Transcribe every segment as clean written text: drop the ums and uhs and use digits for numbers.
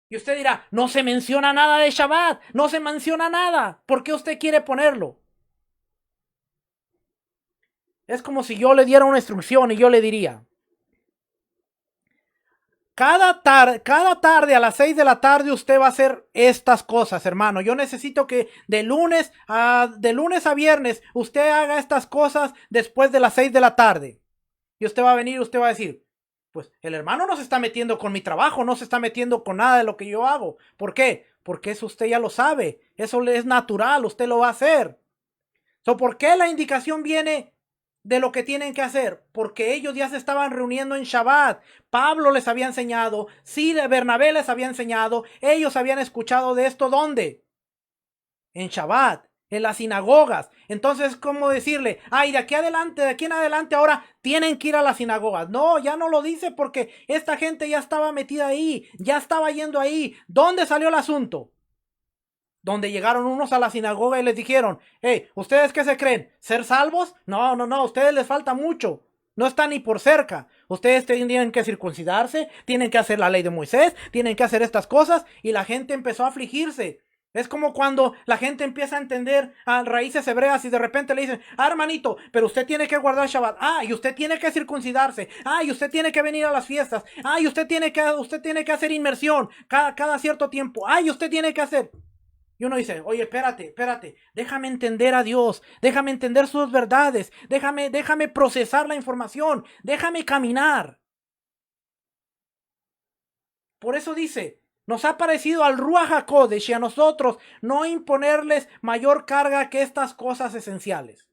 Y usted dirá, no se menciona nada de Shabbat, no se menciona nada. ¿Por qué usted quiere ponerlo? Es como si yo le diera una instrucción y yo le diría, cada tarde a las 6 de la tarde usted va a hacer estas cosas, hermano. Yo necesito que de lunes a viernes usted haga estas cosas después de las 6 de la tarde. Y usted va a venir y usted va a decir, pues el hermano no se está metiendo con mi trabajo, no se está metiendo con nada de lo que yo hago. ¿Por qué? Porque eso usted ya lo sabe. Eso le es natural, usted lo va a hacer. ¿Por qué la indicación viene de lo que tienen que hacer? Porque ellos ya se estaban reuniendo en Shabbat. Pablo les había enseñado, sí, Bernabé les había enseñado, ellos habían escuchado de esto, ¿dónde? En Shabbat, en las sinagogas. Entonces, ¿cómo decirle? Ay, de aquí en adelante ahora tienen que ir a las sinagogas. No, ya no lo dice porque esta gente ya estaba metida ahí, ya estaba yendo ahí. ¿Dónde salió el asunto? Donde llegaron unos a la sinagoga y les dijeron, hey, ¿ustedes qué se creen? ¿Ser salvos? No, a ustedes les falta mucho. No están ni por cerca. Ustedes tienen que circuncidarse, tienen que hacer la ley de Moisés, tienen que hacer estas cosas, y la gente empezó a afligirse. Es como cuando la gente empieza a entender a raíces hebreas y de repente le dicen, hermanito, pero usted tiene que guardar Shabbat. Y usted tiene que circuncidarse. Y usted tiene que venir a las fiestas. Y usted tiene que hacer inmersión cada cierto tiempo. Y usted tiene que hacer... Y uno dice, oye, espérate, déjame entender a Dios, déjame entender sus verdades, déjame procesar la información, déjame caminar. Por eso dice, nos ha parecido al Ruach HaKodesh y a nosotros no imponerles mayor carga que estas cosas esenciales.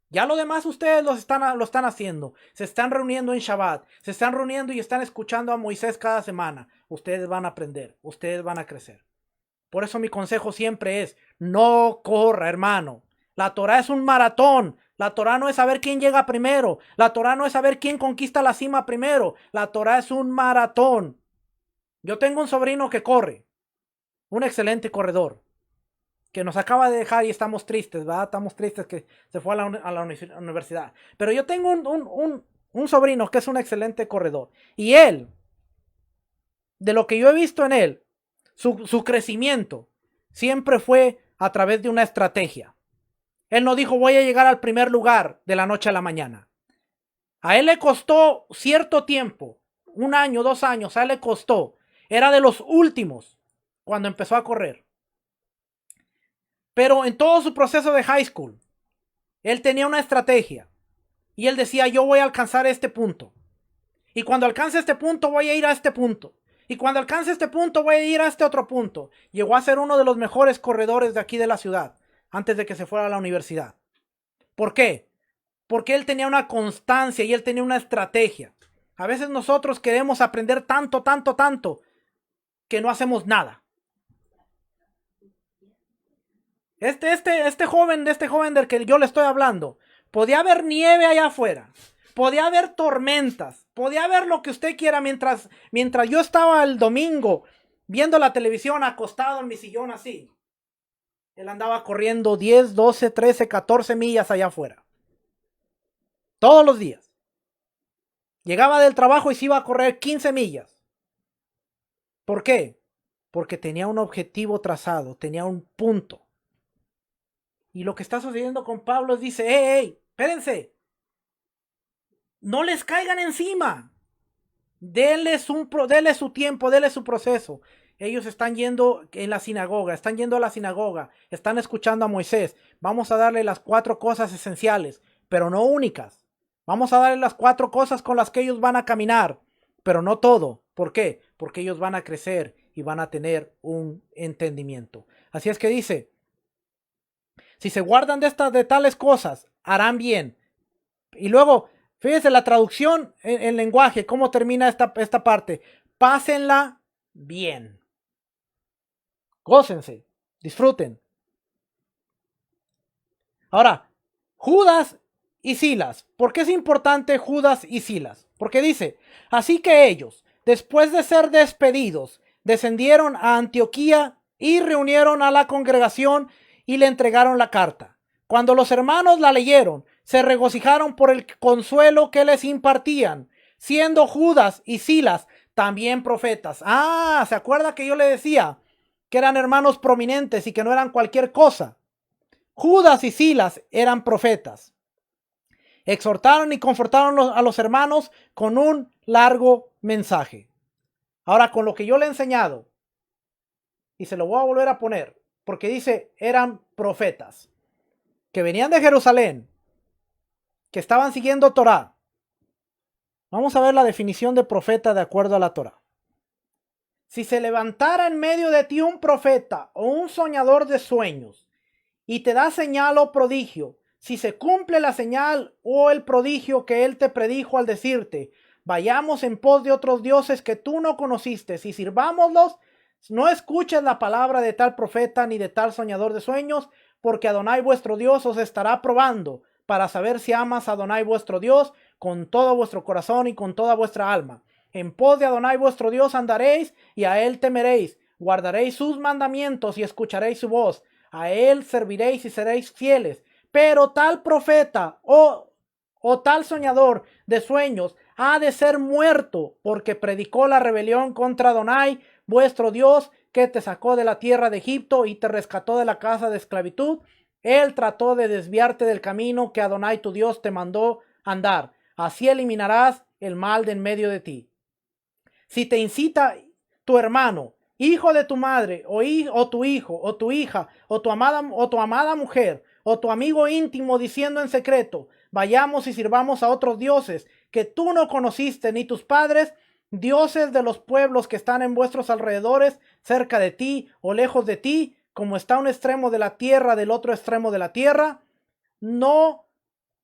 Ya lo demás ustedes lo están haciendo, se están reuniendo en Shabbat, se están reuniendo y están escuchando a Moisés cada semana. Ustedes van a aprender, ustedes van a crecer. Por eso mi consejo siempre es, no corra, hermano. La Torah es un maratón. La Torah no es saber quién llega primero. La Torah no es saber quién conquista la cima primero. La Torah es un maratón. Yo tengo un sobrino que corre, un excelente corredor, que nos acaba de dejar y estamos tristes, ¿verdad? Estamos tristes que se fue a la universidad. Pero yo tengo un sobrino que es un excelente corredor. Y él, de lo que yo he visto en él, su crecimiento siempre fue a través de una estrategia. Él no dijo voy a llegar al primer lugar de la noche a la mañana. A él le costó cierto tiempo, 1 año, 2 años, a él le costó. Era de los últimos cuando empezó a correr. Pero en todo su proceso de high school, él tenía una estrategia. Y él decía, yo voy a alcanzar este punto. Y cuando alcance este punto, voy a ir a este punto. Y cuando alcance este punto, voy a ir a este otro punto. Llegó a ser uno de los mejores corredores de aquí de la ciudad, antes de que se fuera a la universidad. ¿Por qué? Porque él tenía una constancia y él tenía una estrategia. A veces nosotros queremos aprender tanto, que no hacemos nada. Este joven del que yo le estoy hablando, podía haber nieve allá afuera, podía haber tormentas, podía haber lo que usted quiera mientras yo estaba el domingo viendo la televisión acostado en mi sillón así. Él andaba corriendo 10, 12, 13, 14 millas allá afuera. Todos los días. Llegaba del trabajo y se iba a correr 15 millas. ¿Por qué? Porque tenía un objetivo trazado, tenía un punto. Y lo que está sucediendo con Pablo dice, hey, espérense. No les caigan encima. Denle su tiempo, denle su proceso. Ellos están yendo en la sinagoga, están yendo a la sinagoga, están escuchando a Moisés. Vamos a darle las 4 cosas esenciales, pero no únicas. Vamos a darle las 4 cosas con las que ellos van a caminar, pero no todo. ¿Por qué? Porque ellos van a crecer y van a tener un entendimiento. Así es que dice, Si se guardan de tales cosas, harán bien. Y luego, fíjense la traducción en lenguaje, cómo termina esta parte. Pásenla bien. Gócense, disfruten. Ahora, Judas y Silas. ¿Por qué es importante Judas y Silas? Porque dice, así que ellos, después de ser despedidos, descendieron a Antioquía y reunieron a la congregación y le entregaron la carta. Cuando los hermanos la leyeron, se regocijaron por el consuelo que les impartían, siendo Judas y Silas también profetas. ¿Se acuerda que yo le decía que eran hermanos prominentes y que no eran cualquier cosa? Judas y Silas eran profetas. Exhortaron y confortaron a los hermanos con un largo mensaje. Ahora, con lo que yo le he enseñado, y se lo voy a volver a poner, porque dice, eran profetas, que venían de Jerusalén, que estaban siguiendo Torá. Vamos a ver la definición de profeta de acuerdo a la Torá. Si se levantara en medio de ti un profeta o un soñador de sueños, y te da señal o prodigio, si se cumple la señal o el prodigio que él te predijo al decirte, vayamos en pos de otros dioses que tú no conociste y sirvámoslos, no escuches la palabra de tal profeta ni de tal soñador de sueños, porque Adonai vuestro Dios os estará probando para saber si amas a Adonai vuestro Dios con todo vuestro corazón y con toda vuestra alma. En pos de Adonai vuestro Dios andaréis y a él temeréis, guardaréis sus mandamientos y escucharéis su voz. A él serviréis y seréis fieles. Pero tal profeta o tal soñador de sueños ha de ser muerto, porque predicó la rebelión contra Adonai, vuestro Dios, que te sacó de la tierra de Egipto y te rescató de la casa de esclavitud. Él trató de desviarte del camino que Adonai tu Dios te mandó andar. Así eliminarás el mal de en medio de ti. Si te incita tu hermano, hijo de tu madre, o tu hijo, o tu hija, o tu amada mujer, o tu amigo íntimo, diciendo en secreto, vayamos y sirvamos a otros dioses que tú no conociste ni tus padres, dioses de los pueblos que están en vuestros alrededores, cerca de ti o lejos de ti, como está un extremo de la tierra del otro extremo de la tierra, no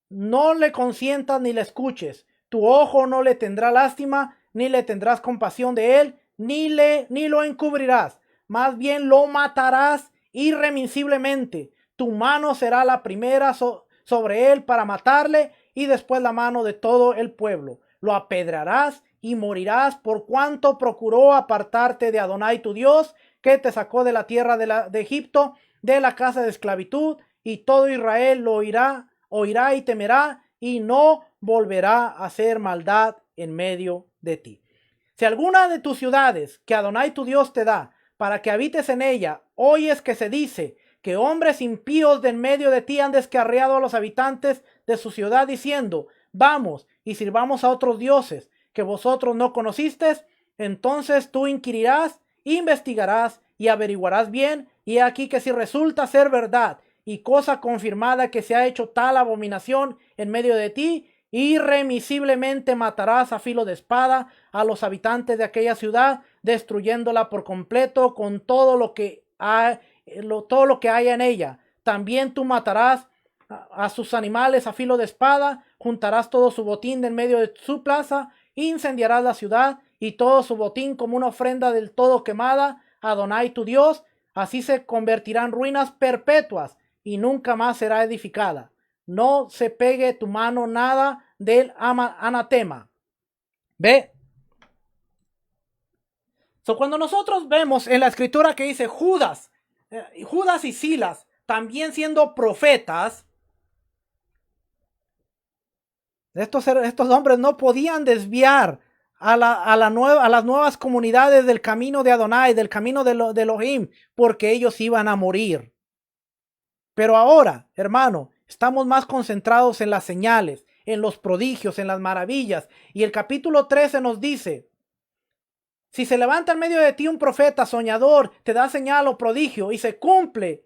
le consientas ni le escuches. Tu ojo no le tendrá lástima, ni le tendrás compasión de él, ni lo encubrirás. Más bien lo matarás irremisiblemente. Tu mano será la primera sobre él para matarle, y después la mano de todo el pueblo. Lo apedrarás y morirás por cuanto procuró apartarte de Adonai tu Dios, que te sacó de la tierra de Egipto, de la casa de esclavitud, y todo Israel lo oirá y temerá, y no volverá a hacer maldad en medio de ti. Si alguna de tus ciudades que Adonai tu Dios te da, para que habites en ella, oyes que se dice que hombres impíos de en medio de ti han descarriado a los habitantes de su ciudad, diciendo, vamos y sirvamos a otros dioses que vosotros no conocisteis, entonces tú inquirirás, investigarás y averiguarás bien, y aquí que si resulta ser verdad y cosa confirmada que se ha hecho tal abominación en medio de ti, irremisiblemente matarás a filo de espada a los habitantes de aquella ciudad, destruyéndola por completo con todo lo que haya en ella. También tú matarás a sus animales a filo de espada, juntarás todo su botín de en medio de su plaza, incendiarás la ciudad y todo su botín como una ofrenda del todo quemada a Adonai tu Dios. Así se convertirán ruinas perpetuas y nunca más será edificada. No se pegue tu mano nada del anatema. ¿Ve? Cuando nosotros vemos en la escritura que dice Judas y Silas también siendo profetas, estos hombres no podían desviar a las nuevas comunidades del camino de Adonai, del camino de Elohim, porque ellos iban a morir. Pero ahora, hermano, estamos más concentrados en las señales, en los prodigios, en las maravillas. Y el capítulo 13 nos dice, si se levanta en medio de ti un profeta soñador, te da señal o prodigio y se cumple,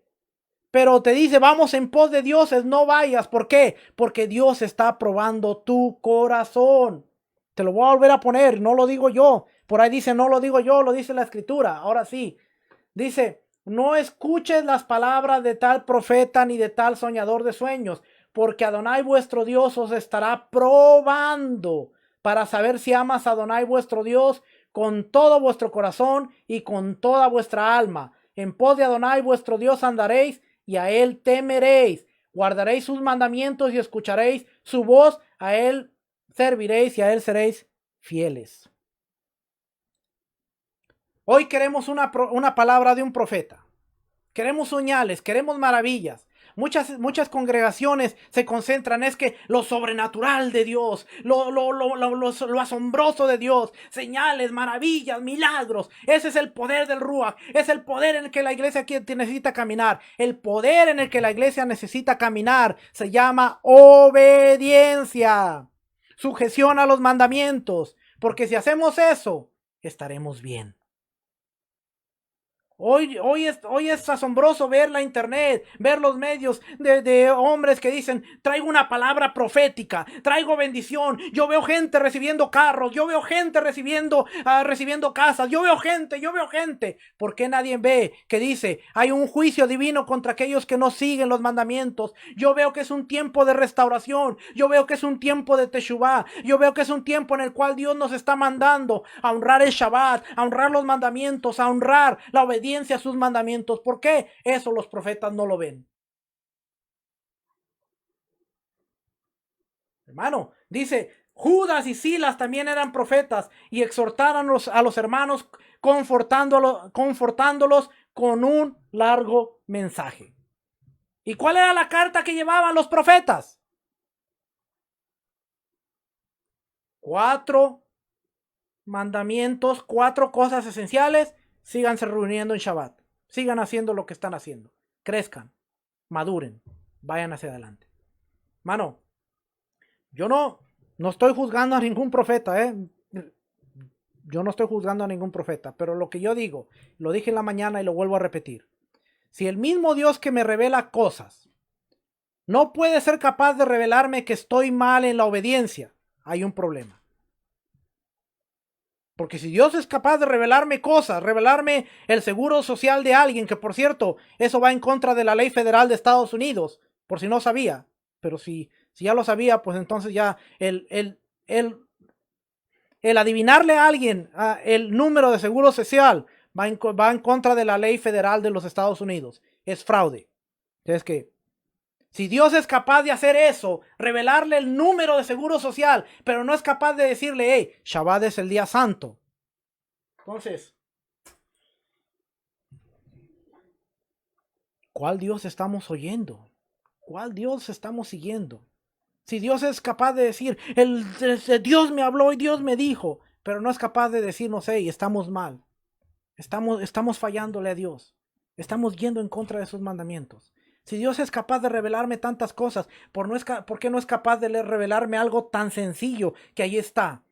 pero te dice, vamos en pos de dioses, no vayas. ¿Por qué? Porque Dios está probando tu corazón. Te lo voy a volver a poner, no lo digo yo. Por ahí dice, no lo digo yo, lo dice la escritura. Ahora sí, dice, No escuches las palabras de tal profeta ni de tal soñador de sueños, porque Adonai vuestro Dios os estará probando para saber si amas a Adonai vuestro Dios con todo vuestro corazón y con toda vuestra alma. En pos de Adonai vuestro Dios andaréis y a él temeréis. Guardaréis sus mandamientos y escucharéis su voz, a él serviréis y a él seréis fieles. Hoy queremos una palabra de un profeta. Queremos señales, queremos maravillas. Muchas congregaciones se concentran, es que lo sobrenatural de Dios, lo asombroso de Dios, señales, maravillas, milagros. Ese es el poder del Ruach, es el poder en el que la iglesia necesita caminar. El poder en el que la iglesia necesita caminar se llama obediencia, sujeción a los mandamientos, porque si hacemos eso, estaremos bien. Hoy es asombroso ver la internet, ver los medios de hombres que dicen, traigo una palabra profética, traigo bendición, yo veo gente recibiendo carros, yo veo gente recibiendo casas, yo veo gente. ¿Por qué nadie ve que dice, hay un juicio divino contra aquellos que no siguen los mandamientos? Yo veo que es un tiempo de restauración, yo veo que es un tiempo de Teshuvá, yo veo que es un tiempo en el cual Dios nos está mandando a honrar el Shabbat, a honrar los mandamientos, a honrar la obediencia a sus mandamientos. ¿Por qué? Eso los profetas no lo ven. Hermano, dice, Judas y Silas también eran profetas y exhortaron a los hermanos confortándolos con un largo mensaje. ¿Y cuál era la carta que llevaban los profetas? 4 mandamientos, 4 cosas esenciales. Síganse reuniendo en Shabbat. Sigan haciendo lo que están haciendo. Crezcan, maduren, vayan hacia adelante. Mano, yo no estoy juzgando a ningún profeta, Yo no estoy juzgando a ningún profeta, pero lo que yo digo, lo dije en la mañana y lo vuelvo a repetir. Si el mismo Dios que me revela cosas no puede ser capaz de revelarme que estoy mal en la obediencia, hay un problema. Porque si Dios es capaz de revelarme cosas, revelarme el seguro social de alguien, que por cierto, eso va en contra de la ley federal de Estados Unidos, por si no sabía, pero si ya lo sabía, pues entonces ya el adivinarle a alguien el número de seguro social va en contra de la ley federal de los Estados Unidos. Es fraude. Es que si Dios es capaz de hacer eso, revelarle el número de seguro social, pero no es capaz de decirle, hey, Shabbat es el día santo. Entonces, ¿cuál Dios estamos oyendo? ¿Cuál Dios estamos siguiendo? Si Dios es capaz de decir, Dios me habló y Dios me dijo, pero no es capaz de decirnos, hey, estamos mal. Estamos fallándole a Dios. Estamos yendo en contra de sus mandamientos. Si Dios es capaz de revelarme tantas cosas, ¿por qué no es capaz de revelarme algo tan sencillo que ahí está?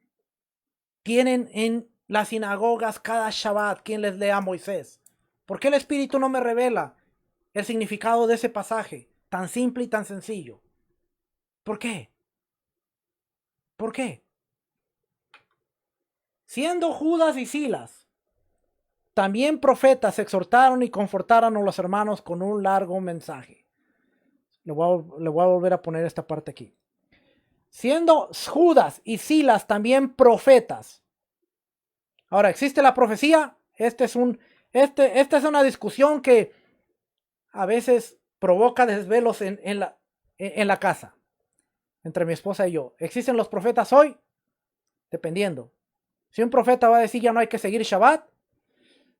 Tienen en las sinagogas cada Shabbat quien les lea a Moisés. ¿Por qué el Espíritu no me revela el significado de ese pasaje tan simple y tan sencillo? ¿Por qué? ¿Por qué? Siendo Judas y Silas también profetas, exhortaron y confortaron a los hermanos con un largo mensaje. Le voy a volver a poner esta parte aquí. Siendo Judas y Silas también profetas. Ahora, ¿existe la profecía? Esta es una discusión que a veces provoca desvelos en la casa. Entre mi esposa y yo. ¿Existen los profetas hoy? Dependiendo. Si un profeta va a decir ya no hay que seguir Shabbat,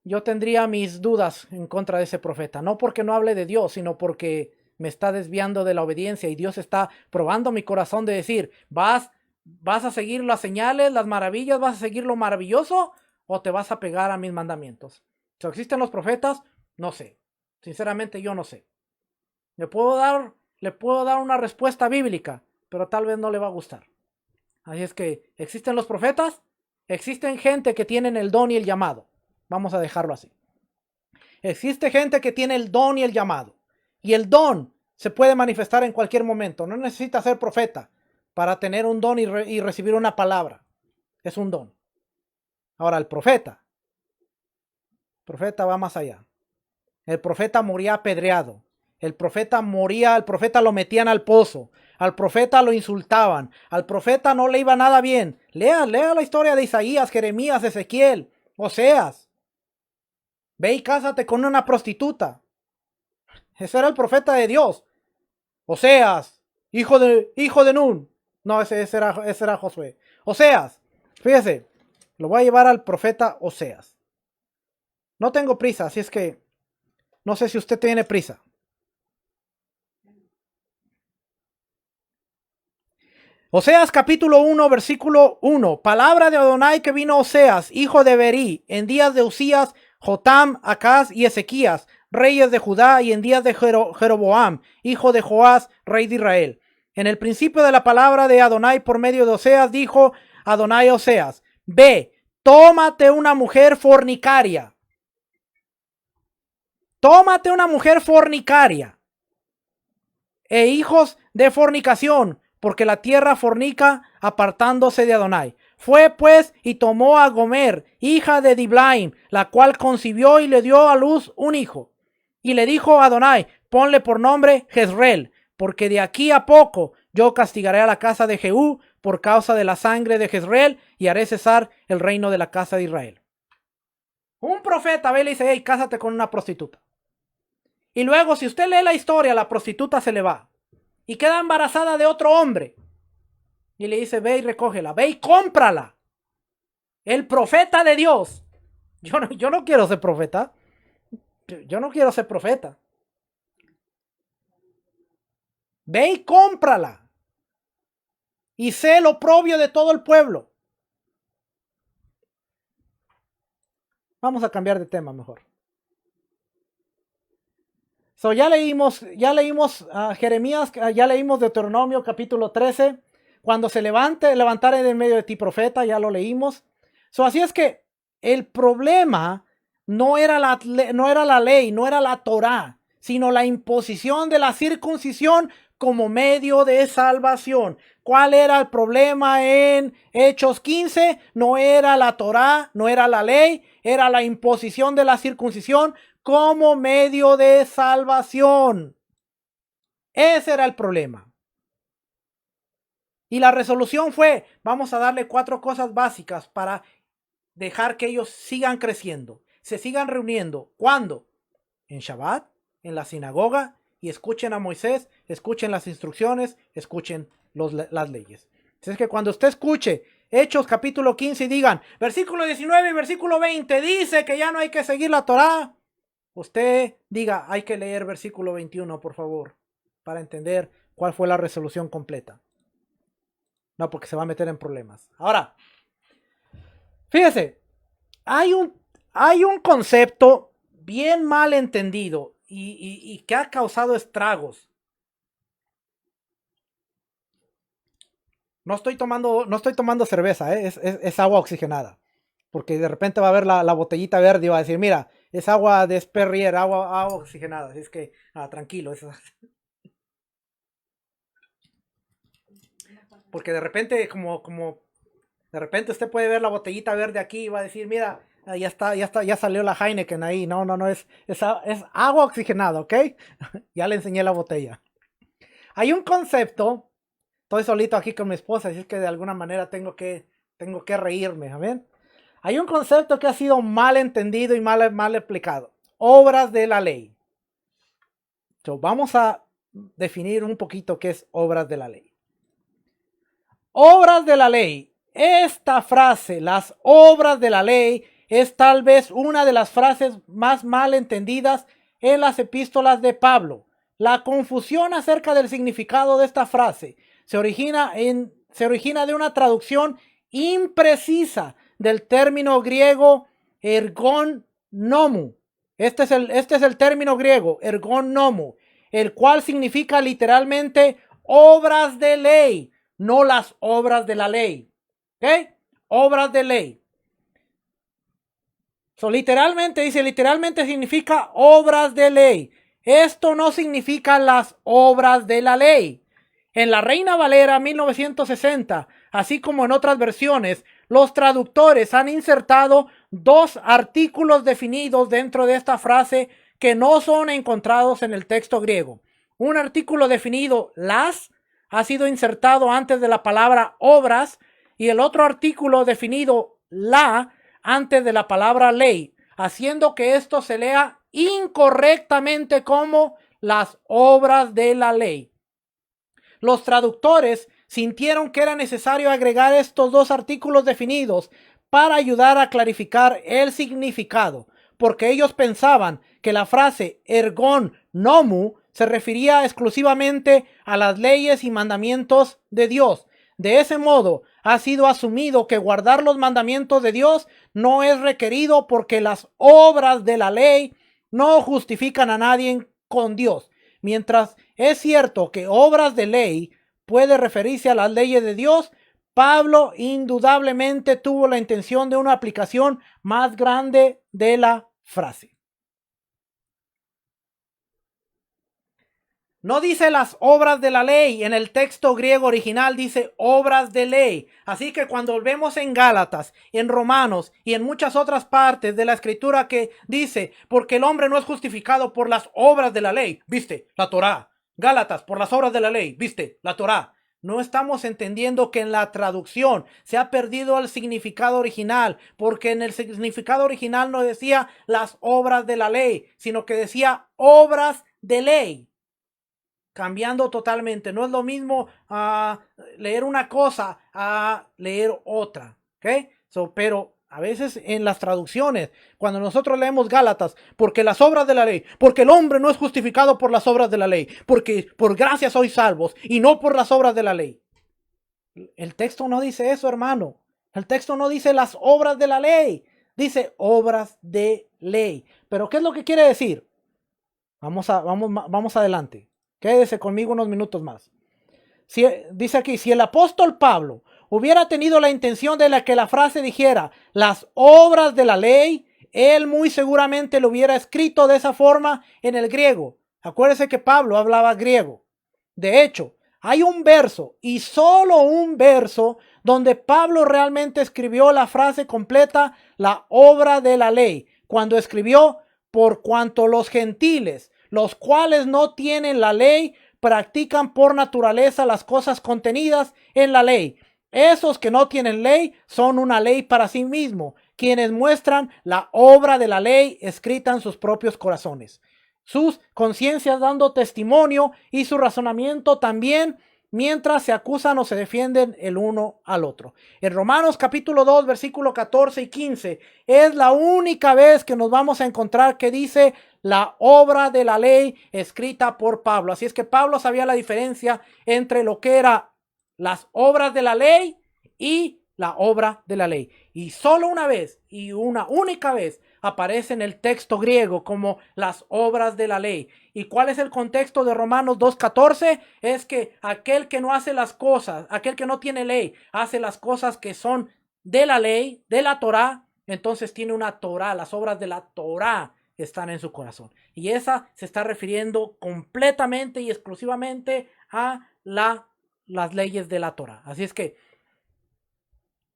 yo tendría mis dudas en contra de ese profeta. No porque no hable de Dios, sino porque me está desviando de la obediencia y Dios está probando mi corazón de decir, ¿vas a seguir las señales, las maravillas, vas a seguir lo maravilloso o te vas a pegar a mis mandamientos? Si existen los profetas, no sé. Sinceramente yo no sé. Le puedo dar una respuesta bíblica, pero tal vez no le va a gustar. Así es que, ¿existen los profetas? Existen gente que tienen el don y el llamado. Vamos a dejarlo así. Existe gente que tiene el don y el llamado. Y el don se puede manifestar en cualquier momento. No necesita ser profeta para tener un don y recibir una palabra. Es un don. Ahora, el profeta va más allá. El profeta moría apedreado. El profeta moría, el profeta lo metían al pozo. Al profeta lo insultaban. Al profeta no le iba nada bien. Lea la historia de Isaías, Jeremías, Ezequiel, Oseas. Ve y cásate con una prostituta. Ese era el profeta de Dios. Oseas, hijo de Nun. No, ese era Josué. Oseas, fíjese, lo voy a llevar al profeta Oseas. No tengo prisa, así es que no sé si usted tiene prisa. Oseas capítulo 1, versículo 1. Palabra de Adonai que vino Oseas, hijo de Berí, en días de Usías, Jotam, Acaz y Ezequías, reyes de Judá, y en días de Jeroboam, hijo de Joás, rey de Israel. En el principio de la palabra de Adonai por medio de Oseas, dijo Adonai a Oseas: ve, tómate una mujer fornicaria. Tómate una mujer fornicaria e hijos de fornicación, porque la tierra fornica apartándose de Adonai. Fue pues y tomó a Gomer, hija de Diblaim, la cual concibió y le dio a luz un hijo. Y le dijo a Adonai: ponle por nombre Jezreel, porque de aquí a poco yo castigaré a la casa de Jehú por causa de la sangre de Jezreel, y haré cesar el reino de la casa de Israel. Un profeta ve y le dice: hey, cásate con una prostituta. Y luego, si usted lee la historia, la prostituta se le va y queda embarazada de otro hombre. Y le dice: ve y recógela, ve y cómprala. El profeta de Dios. Yo no quiero ser profeta. Yo no quiero ser profeta. Ve y cómprala. Y sé el oprobio de todo el pueblo. Vamos a cambiar de tema mejor. Ya leímos Jeremías, ya leímos Deuteronomio capítulo 13. Cuando se levantare de en medio de ti profeta, ya lo leímos. Así es que el problema no era la ley, no era la Torá, sino la imposición de la circuncisión como medio de salvación. ¿Cuál era el problema en Hechos 15? No era la Torá, no era la ley, era la imposición de la circuncisión como medio de salvación. Ese era el problema. Y la resolución fue: vamos a darle 4 cosas básicas para dejar que ellos sigan creciendo, se sigan reuniendo. ¿Cuándo? En Shabbat, en la sinagoga, y escuchen a Moisés, escuchen las instrucciones, escuchen las leyes. Es que cuando usted escuche Hechos capítulo 15 y digan versículo 19 y versículo 20 dice que ya no hay que seguir la Torá, usted diga: hay que leer versículo 21, por favor, para entender cuál fue la resolución completa. No, porque se va a meter en problemas. Ahora, fíjese, hay un concepto bien mal entendido y que ha causado estragos. No estoy tomando cerveza, es agua oxigenada. Porque de repente va a ver la botellita verde y va a decir: mira, es agua de Perrier, agua oxigenada. Así es que, tranquilo. Porque de repente, de repente usted puede ver la botellita verde aquí y va a decir: mira, ya salió la Heineken ahí. No, es agua oxigenada, ¿ok? Ya le enseñé la botella. Hay un concepto, estoy solito aquí con mi esposa, así es que de alguna manera tengo que reírme, ¿ven? Hay un concepto que ha sido mal entendido y mal explicado: obras de la ley. Vamos a definir un poquito qué es obras de la ley. Obras de la ley. Esta frase, las obras de la ley, es tal vez una de las frases más mal entendidas en las epístolas de Pablo. La confusión acerca del significado de esta frase se origina de una traducción imprecisa del término griego ergon nomu. Este es el término griego, ergon nomu, el cual significa literalmente obras de ley, no las obras de la ley. ¿Ok? Obras de ley. Literalmente significa obras de ley. Esto no significa las obras de la ley. En la Reina Valera 1960, así como en otras versiones, los traductores han insertado 2 artículos definidos dentro de esta frase que no son encontrados en el texto griego. Un artículo definido las ha sido insertado antes de la palabra obras y el otro artículo definido la antes de la palabra ley, haciendo que esto se lea incorrectamente como las obras de la ley. Los traductores sintieron que era necesario agregar estos dos artículos definidos para ayudar a clarificar el significado, porque ellos pensaban que la frase ergon nomu se refería exclusivamente a las leyes y mandamientos de Dios. De ese modo, ha sido asumido que guardar los mandamientos de Dios no es requerido porque las obras de la ley no justifican a nadie con Dios. Mientras es cierto que obras de ley puede referirse a las leyes de Dios, Pablo indudablemente tuvo la intención de una aplicación más grande de la frase. No dice las obras de la ley, en el texto griego original dice obras de ley. Así que cuando vemos en Gálatas, en Romanos y en muchas otras partes de la escritura que dice, porque el hombre no es justificado por las obras de la ley, viste, la Torá. Gálatas, por las obras de la ley, viste, la Torá. No estamos entendiendo que en la traducción se ha perdido el significado original, porque en el significado original no decía las obras de la ley, sino que decía obras de ley. Cambiando totalmente. No es lo mismo leer una cosa a leer otra. ¿Ok? Pero a veces en las traducciones, cuando nosotros leemos Gálatas, porque las obras de la ley, porque el hombre no es justificado por las obras de la ley, porque por gracia sois salvos y no por las obras de la ley. El texto no dice eso, hermano. El texto no dice las obras de la ley. Dice obras de ley. Pero ¿qué es lo que quiere decir? Vamos adelante. Quédese conmigo unos minutos más. Dice aquí, si el apóstol Pablo hubiera tenido la intención de que la frase dijera las obras de la ley, él muy seguramente lo hubiera escrito de esa forma en el griego. Acuérdese que Pablo hablaba griego. De hecho, hay un verso y solo un verso donde Pablo realmente escribió la frase completa, la obra de la ley, cuando escribió, por cuanto los gentiles, los cuales no tienen la ley, practican por naturaleza las cosas contenidas en la ley. Esos que no tienen ley son una ley para sí mismos, quienes muestran la obra de la ley escrita en sus propios corazones. Sus conciencias dando testimonio y su razonamiento también, mientras se acusan o se defienden el uno al otro. En Romanos capítulo 2, versículo 14 y 15, es la única vez que nos vamos a encontrar que dice la obra de la ley escrita por Pablo. Así es que Pablo sabía la diferencia entre lo que eran las obras de la ley y la obra de la ley. Y solo una vez, y una única vez, aparece en el texto griego como las obras de la ley. ¿Y cuál es el contexto de Romanos 2:14? Es que aquel que no hace las cosas, aquel que no tiene ley, hace las cosas que son de la ley, de la Torá, entonces tiene una Torá, las obras de la Torá están en su corazón. Y esa se está refiriendo completamente y exclusivamente a las leyes de la Torá. Así es que,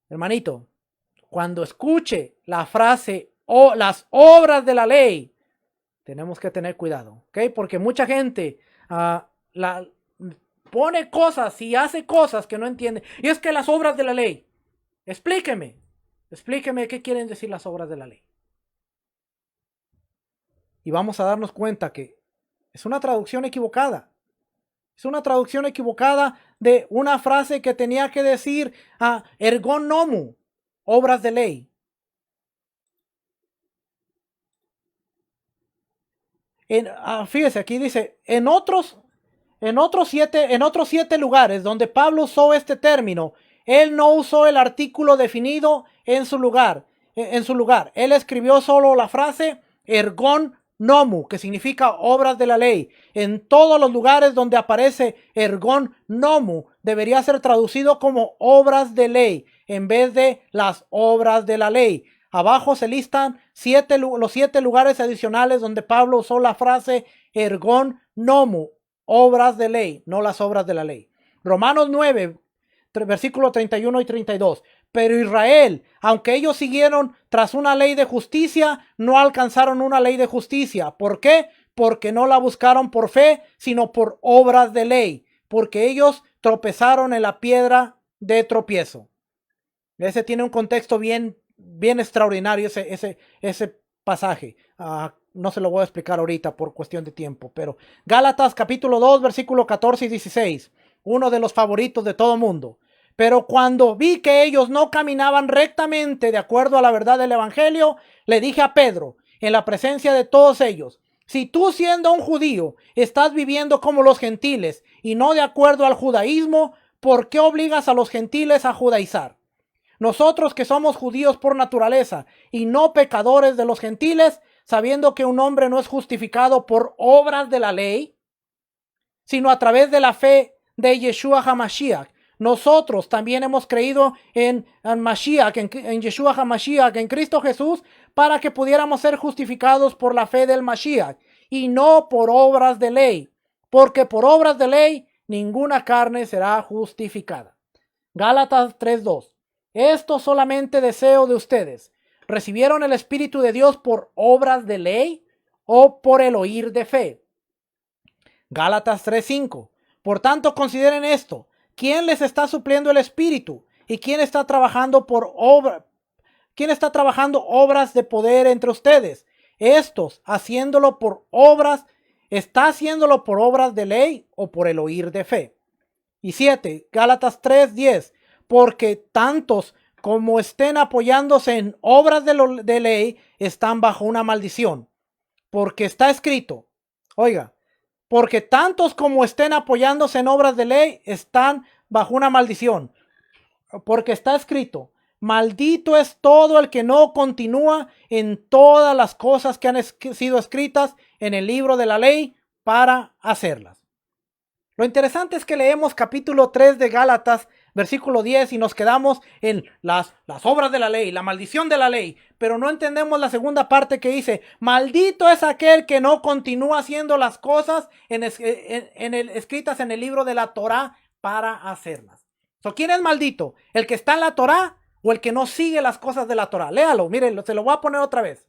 hermanito, cuando escuche la frase o las obras de la ley, tenemos que tener cuidado, ¿ok? Porque mucha gente pone cosas y hace cosas que no entiende. Y es que las obras de la ley, explíqueme qué quieren decir las obras de la ley. Y vamos a darnos cuenta que es una traducción equivocada. Es una traducción equivocada de una frase que tenía que decir ergon nomu, obras de ley. Fíjese, aquí dice, en otros 7 lugares donde Pablo usó este término, él no usó el artículo definido en su lugar. Él escribió solo la frase ergon nomu, que significa obras de la ley. En todos los lugares donde aparece ergon nomu, debería ser traducido como obras de ley, en vez de las obras de la ley. Abajo se listan los 7 lugares adicionales donde Pablo usó la frase ergon nomu, obras de ley, no las obras de la ley. Romanos 9, versículos 31 y 32. Pero Israel, aunque ellos siguieron tras una ley de justicia, no alcanzaron una ley de justicia. ¿Por qué? Porque no la buscaron por fe, sino por obras de ley. Porque ellos tropezaron en la piedra de tropiezo. Ese tiene un contexto bien extraordinario, ese pasaje. No se lo voy a explicar ahorita por cuestión de tiempo, pero Gálatas capítulo 2, versículo 14 y 16, uno de los favoritos de todo mundo. Pero cuando vi que ellos no caminaban rectamente de acuerdo a la verdad del evangelio, le dije a Pedro, en la presencia de todos ellos, si tú siendo un judío estás viviendo como los gentiles y no de acuerdo al judaísmo, ¿por qué obligas a los gentiles a judaizar? Nosotros que somos judíos por naturaleza y no pecadores de los gentiles, sabiendo que un hombre no es justificado por obras de la ley, sino a través de la fe de Yeshua HaMashiach. Nosotros también hemos creído en Mashiach, en Yeshua HaMashiach, en Cristo Jesús, para que pudiéramos ser justificados por la fe del Mashiach y no por obras de ley, porque por obras de ley ninguna carne será justificada. Gálatas 3:2. Esto solamente deseo de ustedes. ¿Recibieron el Espíritu de Dios por obras de ley o por el oír de fe? Gálatas 3:5. Por tanto, consideren esto. ¿Quién les está supliendo el Espíritu? ¿Y quién está trabajando ¿Quién está trabajando obras de poder entre ustedes? Estos, haciéndolo por obras, ¿está haciéndolo por obras de ley o por el oír de fe? Y 7. Gálatas 3:10. Porque tantos como estén apoyándose en obras de ley, están bajo una maldición. Porque está escrito, oiga, porque tantos como estén apoyándose en obras de ley, están bajo una maldición. Porque está escrito, maldito es todo el que no continúa en todas las cosas que han sido escritas en el libro de la ley para hacerlas. Lo interesante es que leemos capítulo 3 de Gálatas, versículo 10, y nos quedamos en las obras de la ley, la maldición de la ley, pero no entendemos la segunda parte que dice, maldito es aquel que no continúa haciendo las cosas escritas en el libro de la Torá para hacerlas. ¿Quién es maldito? ¿El que está en la Torá o el que no sigue las cosas de la Torá? Léalo, miren, se lo voy a poner otra vez.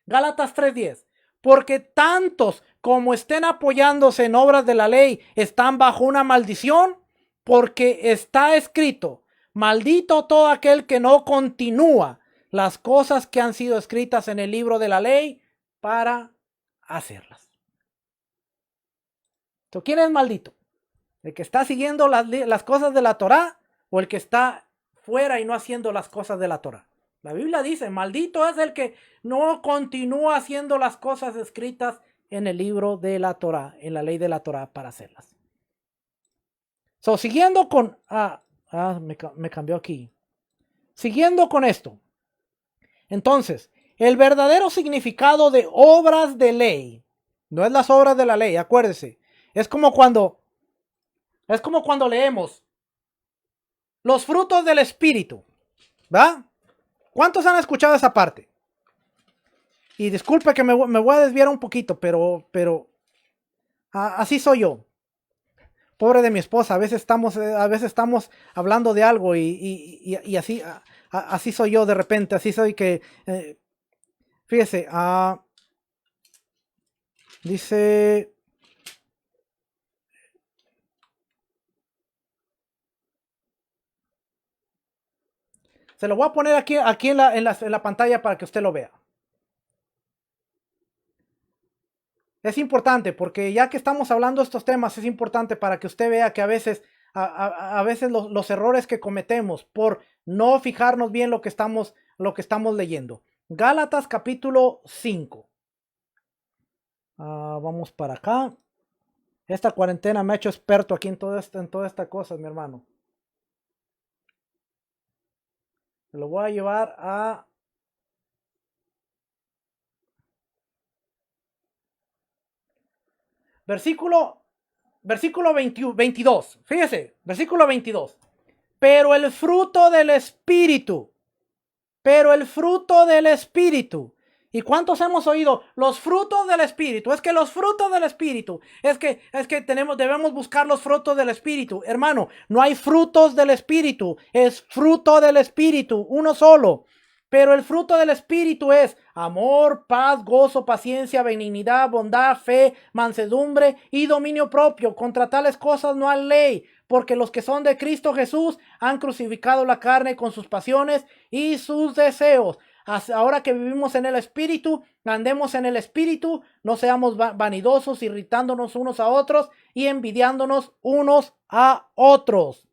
Gálatas 3:10. Porque tantos como estén apoyándose en obras de la ley están bajo una maldición, porque está escrito, maldito todo aquel que no continúa las cosas que han sido escritas en el libro de la ley para hacerlas. ¿Quién es maldito? ¿El que está siguiendo las cosas de la Torá o el que está fuera y no haciendo las cosas de la Torá? La Biblia dice, maldito es el que no continúa haciendo las cosas escritas en el libro de la Torá, en la ley de la Torá para hacerlas. Siguiendo con... me cambió aquí. Siguiendo con esto. Entonces, el verdadero significado de obras de ley, no es las obras de la ley, acuérdese. Es como cuando leemos los frutos del Espíritu, ¿va? ¿Cuántos han escuchado esa parte? Y disculpe que me voy a desviar un poquito, pero así soy yo. Pobre de mi esposa, a veces estamos hablando de algo y así soy yo de repente, así soy que, fíjese, dice, se lo voy a poner aquí en la pantalla para que usted lo vea. Es importante porque ya que estamos hablando de estos temas, es importante para que usted vea que a veces los errores que cometemos por no fijarnos bien lo que estamos leyendo. Gálatas capítulo 5. Vamos para acá. Esta cuarentena me ha hecho experto aquí en toda esta cosa, mi hermano. Lo voy a llevar a... Versículo 22. Fíjese, versículo 22. Pero el fruto del Espíritu. ¿Y cuántos hemos oído? Los frutos del Espíritu. Es que los frutos del Espíritu. Es que debemos buscar los frutos del Espíritu. Hermano, no hay frutos del Espíritu. Es fruto del Espíritu, uno solo. Pero el fruto del Espíritu es amor, paz, gozo, paciencia, benignidad, bondad, fe, mansedumbre y dominio propio. Contra tales cosas no hay ley, porque los que son de Cristo Jesús han crucificado la carne con sus pasiones y sus deseos. Ahora que vivimos en el Espíritu, andemos en el Espíritu, no seamos vanidosos, irritándonos unos a otros y envidiándonos unos a otros.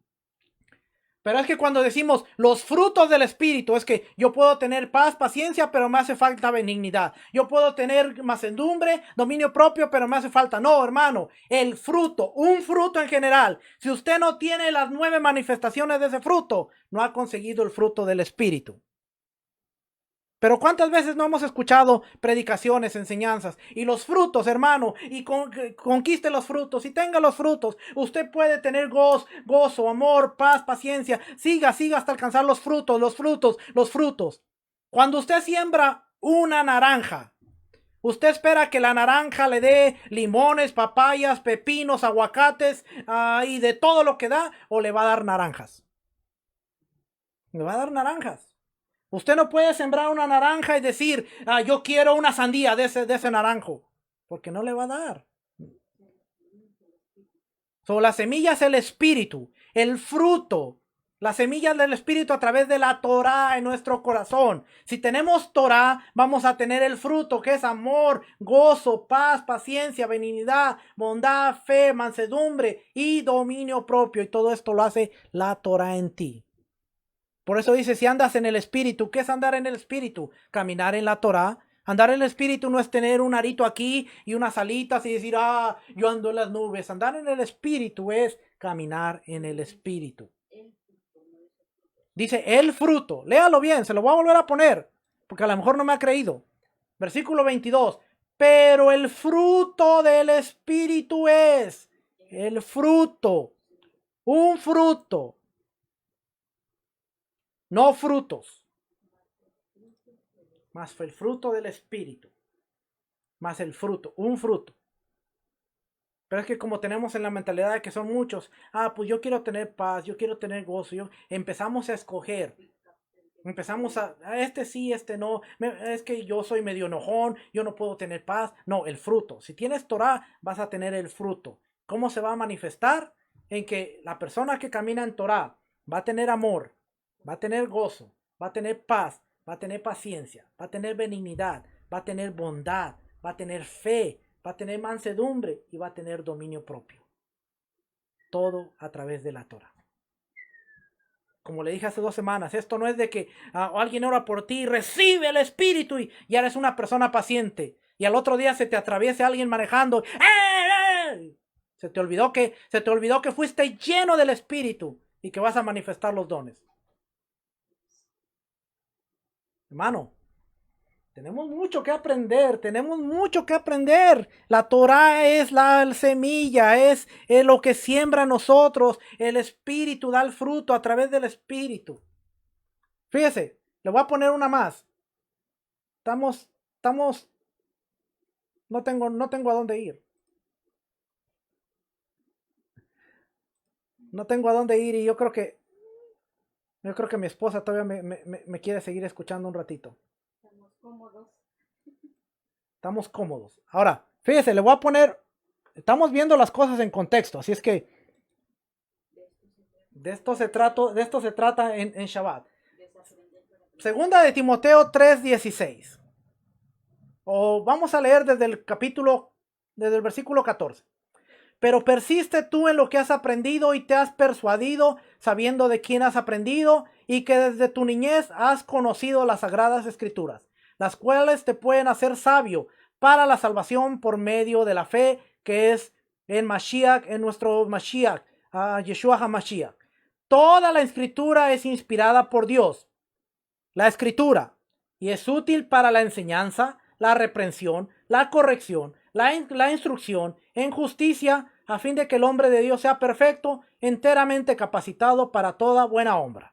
Pero es que cuando decimos los frutos del Espíritu, es que yo puedo tener paz, paciencia, pero me hace falta benignidad. Yo puedo tener mansedumbre, dominio propio, pero me hace falta. No, hermano, el fruto, un fruto en general. Si usted no tiene las 9 manifestaciones de ese fruto, no ha conseguido el fruto del Espíritu. Pero ¿cuántas veces no hemos escuchado predicaciones, enseñanzas? Y los frutos, hermano, y conquiste los frutos y tenga los frutos. Usted puede tener gozo, amor, paz, paciencia. Siga hasta alcanzar los frutos, los frutos. Cuando usted siembra una naranja, usted espera que la naranja le dé limones, papayas, pepinos, aguacates y de todo lo que da, o le va a dar naranjas. Le va a dar naranjas. Usted no puede sembrar una naranja y decir, yo quiero una sandía de ese naranjo, porque no le va a dar. La semilla es el Espíritu, el fruto, la semilla del Espíritu a través de la Torá en nuestro corazón. Si tenemos Torá, vamos a tener el fruto, que es amor, gozo, paz, paciencia, benignidad, bondad, fe, mansedumbre y dominio propio. Y todo esto lo hace la Torá en ti. Por eso dice, si andas en el Espíritu, ¿qué es andar en el Espíritu? Caminar en la Torá. Andar en el Espíritu no es tener un arito aquí y unas alitas y decir, yo ando en las nubes. Andar en el Espíritu es caminar en el Espíritu. Dice, el fruto. Léalo bien, se lo voy a volver a poner, porque a lo mejor no me ha creído. Versículo 22. Pero el fruto del Espíritu es el fruto. Un fruto. No frutos, más el fruto del Espíritu, más el fruto, un fruto. Pero es que como tenemos en la mentalidad de que son muchos, pues yo quiero tener paz, yo quiero tener gozo, empezamos a escoger. Empezamos este sí, este no, es que yo soy medio enojón, yo no puedo tener paz. No, el fruto. Si tienes Torá, vas a tener el fruto. ¿Cómo se va a manifestar? En que la persona que camina en Torá va a tener amor, va a tener gozo, va a tener paz, va a tener paciencia, va a tener benignidad, va a tener bondad, va a tener fe, va a tener mansedumbre y va a tener dominio propio. Todo a través de la Torá. Como le dije hace 2 semanas, esto no es de que alguien ora por ti, recibe el Espíritu y ya eres una persona paciente. Y al otro día se te atraviese alguien manejando. ¡Eh! Se te olvidó que fuiste lleno del Espíritu y que vas a manifestar los dones. Hermano, tenemos mucho que aprender, La Torá es la semilla, es lo que siembra nosotros. El Espíritu da el fruto a través del Espíritu. Fíjese, le voy a poner una más. No tengo a dónde ir. No tengo a dónde ir y yo creo que mi esposa todavía me quiere seguir escuchando un ratito. Estamos cómodos. Ahora, fíjese, le voy a poner, estamos viendo las cosas en contexto, así es que de esto se trata en Shabbat. Segunda de Timoteo 3:16. O vamos a leer desde el versículo 14. Pero persiste tú en lo que has aprendido y te has persuadido, sabiendo de quién has aprendido y que desde tu niñez has conocido las sagradas escrituras, las cuales te pueden hacer sabio para la salvación por medio de la fe que es en Mashiach, en nuestro Mashiach, Yeshua HaMashiach. Toda la escritura es inspirada por Dios, la escritura, y es útil para la enseñanza, la reprensión, la corrección, la instrucción en justicia, a fin de que el hombre de Dios sea perfecto, enteramente capacitado para toda buena obra.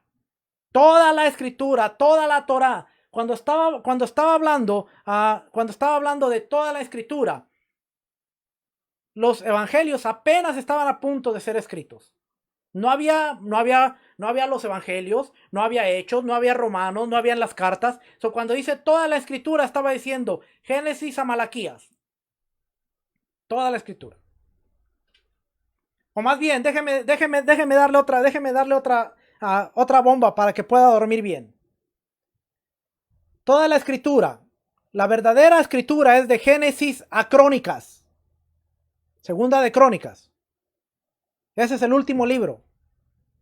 Toda la escritura, toda la Torá cuando estaba hablando de toda la escritura, los evangelios apenas estaban a punto de ser escritos. No había los evangelios, no había Hechos, no había Romanos, no habían las cartas. Cuando dice toda la escritura, estaba diciendo Génesis a Malaquías. Toda la escritura. O más bien, déjeme darle otra bomba para que pueda dormir bien. Toda la escritura, la verdadera escritura es de Génesis a Crónicas. Segunda de Crónicas. Ese es el último libro.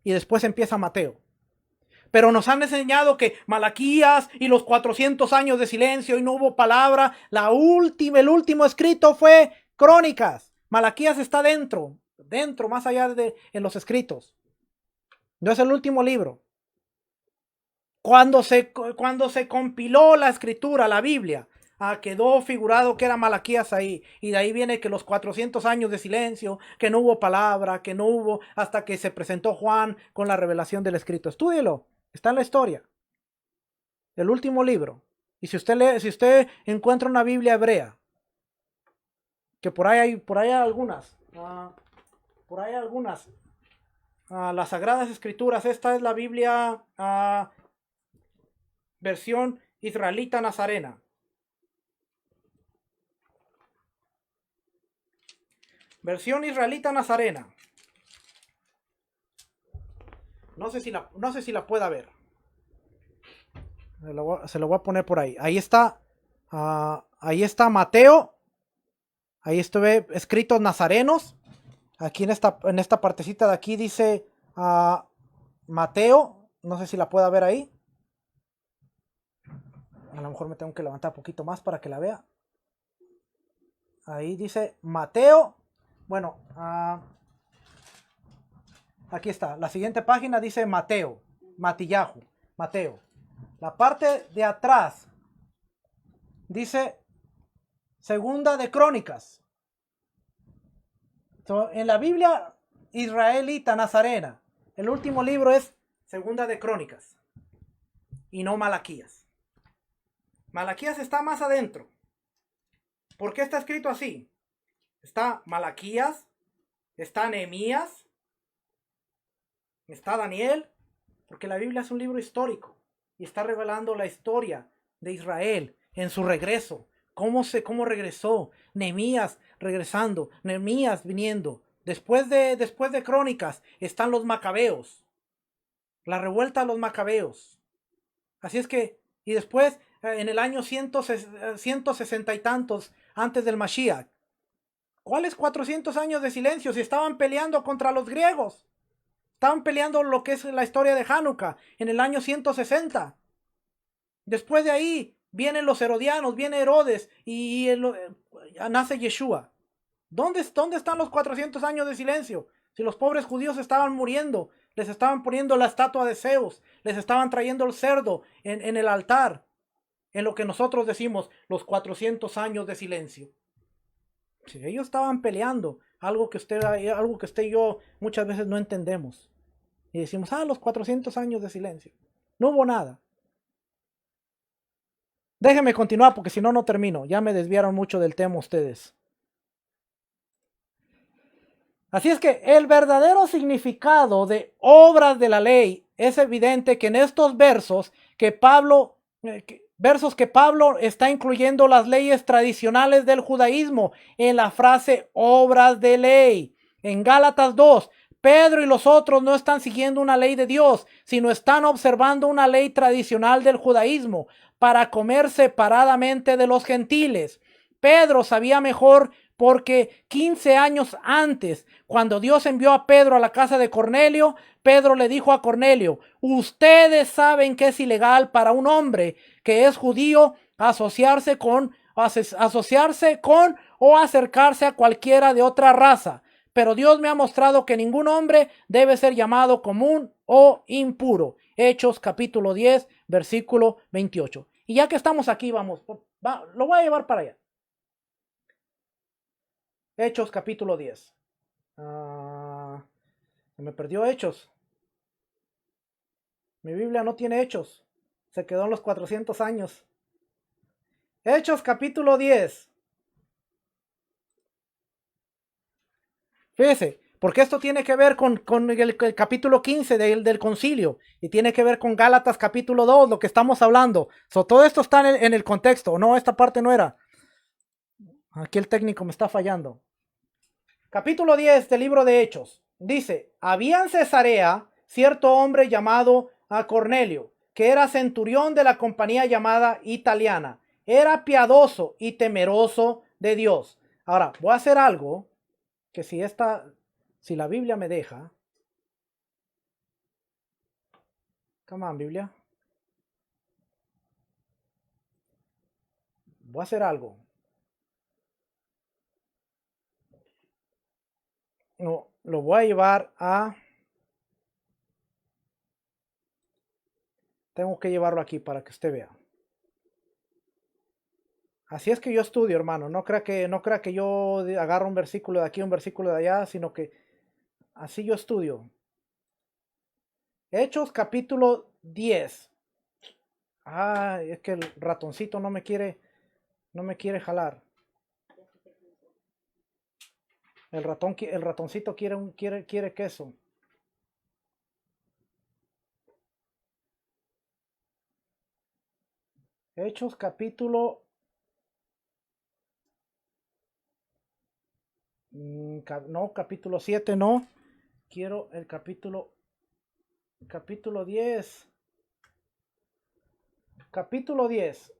Y después empieza Mateo. Pero nos han enseñado que Malaquías y los 400 años de silencio y no hubo palabra. El último escrito fue Crónicas. Malaquías está dentro, más allá en los escritos. No es el último libro. Cuando se compiló la escritura, la Biblia, quedó figurado que era Malaquías ahí. Y de ahí viene que los 400 años de silencio, que no hubo palabra, que no hubo, hasta que se presentó Juan con la revelación del escrito. Estúdielo, está en la historia. El último libro. Y si usted encuentra una Biblia hebrea, que por ahí hay algunas. Por ahí hay algunas. Las Sagradas Escrituras. Esta es la Biblia versión israelita nazarena. Versión israelita nazarena. No sé si la pueda ver. Se lo voy a poner por ahí. Ahí está. Ahí está Mateo. Ahí estuve escritos nazarenos. Aquí en esta partecita de aquí dice Mateo. No sé si la pueda ver ahí. A lo mejor me tengo que levantar un poquito más para que la vea. Ahí dice Mateo. Bueno, aquí está. La siguiente página dice Mateo. Matillahu. Mateo. La parte de atrás dice Segunda de Crónicas. En la Biblia israelita nazarena, el último libro es Segunda de Crónicas y no Malaquías. Malaquías está más adentro. ¿Por qué está escrito así? Está Malaquías, está Nehemías, está Daniel, porque la Biblia es un libro histórico y está revelando la historia de Israel en su regreso. Cómo regresó, Nehemías regresando, Nehemías viniendo. Después de Crónicas están los macabeos, la revuelta de los macabeos. Así es que, y después en el año 160 y tantos antes del Mashiach, ¿cuáles 400 años de silencio? Si estaban peleando contra los griegos, estaban peleando lo que es la historia de Hanukkah en el año 160. Después de ahí vienen los herodianos, viene Herodes y nace Yeshua. ¿Dónde están los 400 años de silencio? Si los pobres judíos estaban muriendo, les estaban poniendo la estatua de Zeus, les estaban trayendo el cerdo en el altar, en lo que nosotros decimos los 400 años de silencio. Si ellos estaban peleando, algo que usted y yo muchas veces no entendemos. Y decimos, los 400 años de silencio. No hubo nada. Déjenme continuar porque si no, no termino. Ya me desviaron mucho del tema ustedes. Así es que el verdadero significado de obras de la ley es evidente que en estos versos que Pablo está incluyendo las leyes tradicionales del judaísmo en la frase obras de ley. En Gálatas 2, Pedro y los otros no están siguiendo una ley de Dios, sino están observando una ley tradicional del judaísmo para comer separadamente de los gentiles. Pedro sabía mejor porque 15 años antes, cuando Dios envió a Pedro a la casa de Cornelio, Pedro le dijo a Cornelio, ustedes saben que es ilegal para un hombre que es judío asociarse con o acercarse a cualquiera de otra raza. Pero Dios me ha mostrado que ningún hombre debe ser llamado común o impuro. Hechos capítulo 10, versículo 28. Y ya que estamos aquí, lo voy a llevar para allá. Hechos capítulo 10. Se me perdió Hechos. Mi Biblia no tiene Hechos. Se quedó en los 400 años. Hechos capítulo 10. Fíjese, porque esto tiene que ver con el capítulo 15 del concilio y tiene que ver con Gálatas capítulo 2, lo que estamos hablando. Todo esto está en el contexto. No, esta parte no era. Aquí el técnico me está fallando. Capítulo 10 del libro de Hechos. Dice, había en Cesarea cierto hombre llamado a Cornelio, que era centurión de la compañía llamada italiana. Era piadoso y temeroso de Dios. Ahora, voy a hacer algo que si la Biblia me deja. Come on, Biblia. Voy a hacer algo. No, lo voy a llevar a... Tengo que llevarlo aquí para que usted vea. Así es que yo estudio, hermano. No crea que yo agarro un versículo de aquí, un versículo de allá, sino que así yo estudio. Hechos capítulo 10. Ah, es que el ratoncito no me quiere jalar. El ratoncito quiere queso. Hechos capítulo no, capítulo 7 no. Quiero el capítulo 10. Capítulo 10.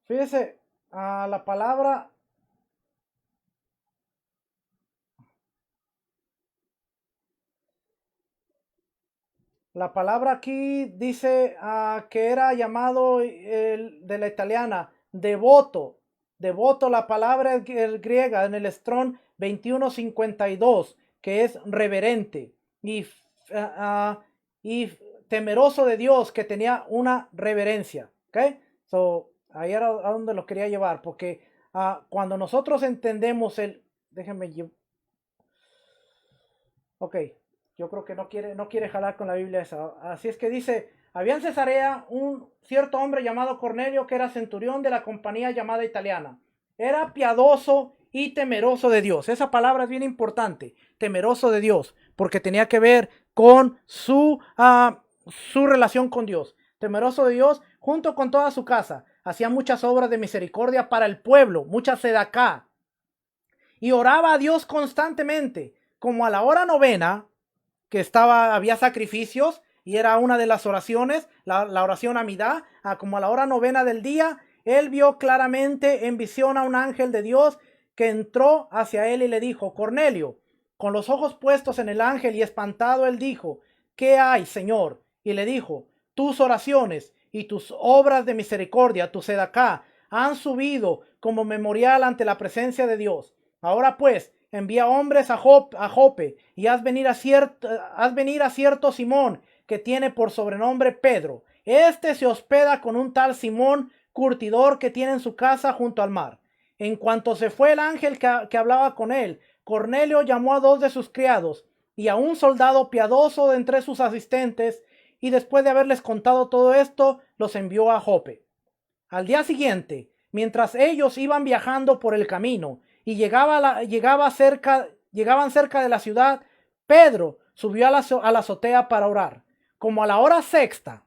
Fíjese, la palabra aquí dice que era llamado de la italiana devoto. Devoto, la palabra griega en el Strong 2152, que es reverente y temeroso de Dios, que tenía una reverencia. ¿Ok? So, ahí era a donde lo quería llevar, porque cuando nosotros entendemos déjenme. Ok, yo creo que no quiere jalar con la Biblia esa. Así es que dice, había en Cesarea un cierto hombre llamado Cornelio, que era centurión de la compañía llamada italiana. Era piadoso y temeroso de Dios. Esa palabra es bien importante, temeroso de Dios, porque tenía que ver con su relación con Dios. Temeroso de Dios junto con toda su casa. Hacía muchas obras de misericordia para el pueblo, mucha sedacá. Y oraba a Dios constantemente. Como a la hora novena, que había sacrificios, y era una de las oraciones, la oración amidá, como a la hora novena del día, él vio claramente en visión a un ángel de Dios que entró hacia él y le dijo, Cornelio. Con los ojos puestos en el ángel y espantado, él dijo, ¿qué hay, Señor? Y le dijo, tus oraciones y tus obras de misericordia, tu sedacá, han subido como memorial ante la presencia de Dios. Ahora pues, envía hombres a Jope y haz venir a cierto Simón, que tiene por sobrenombre Pedro. Este se hospeda con un tal Simón, curtidor, que tiene en su casa junto al mar. En cuanto se fue el ángel que hablaba con él, Cornelio llamó a 2 de sus criados y a un soldado piadoso de entre sus asistentes, y después de haberles contado todo esto, los envió a Jope. Al día siguiente, mientras ellos iban viajando por el camino y llegaban cerca de la ciudad, Pedro subió a la azotea para orar. Como a la hora sexta,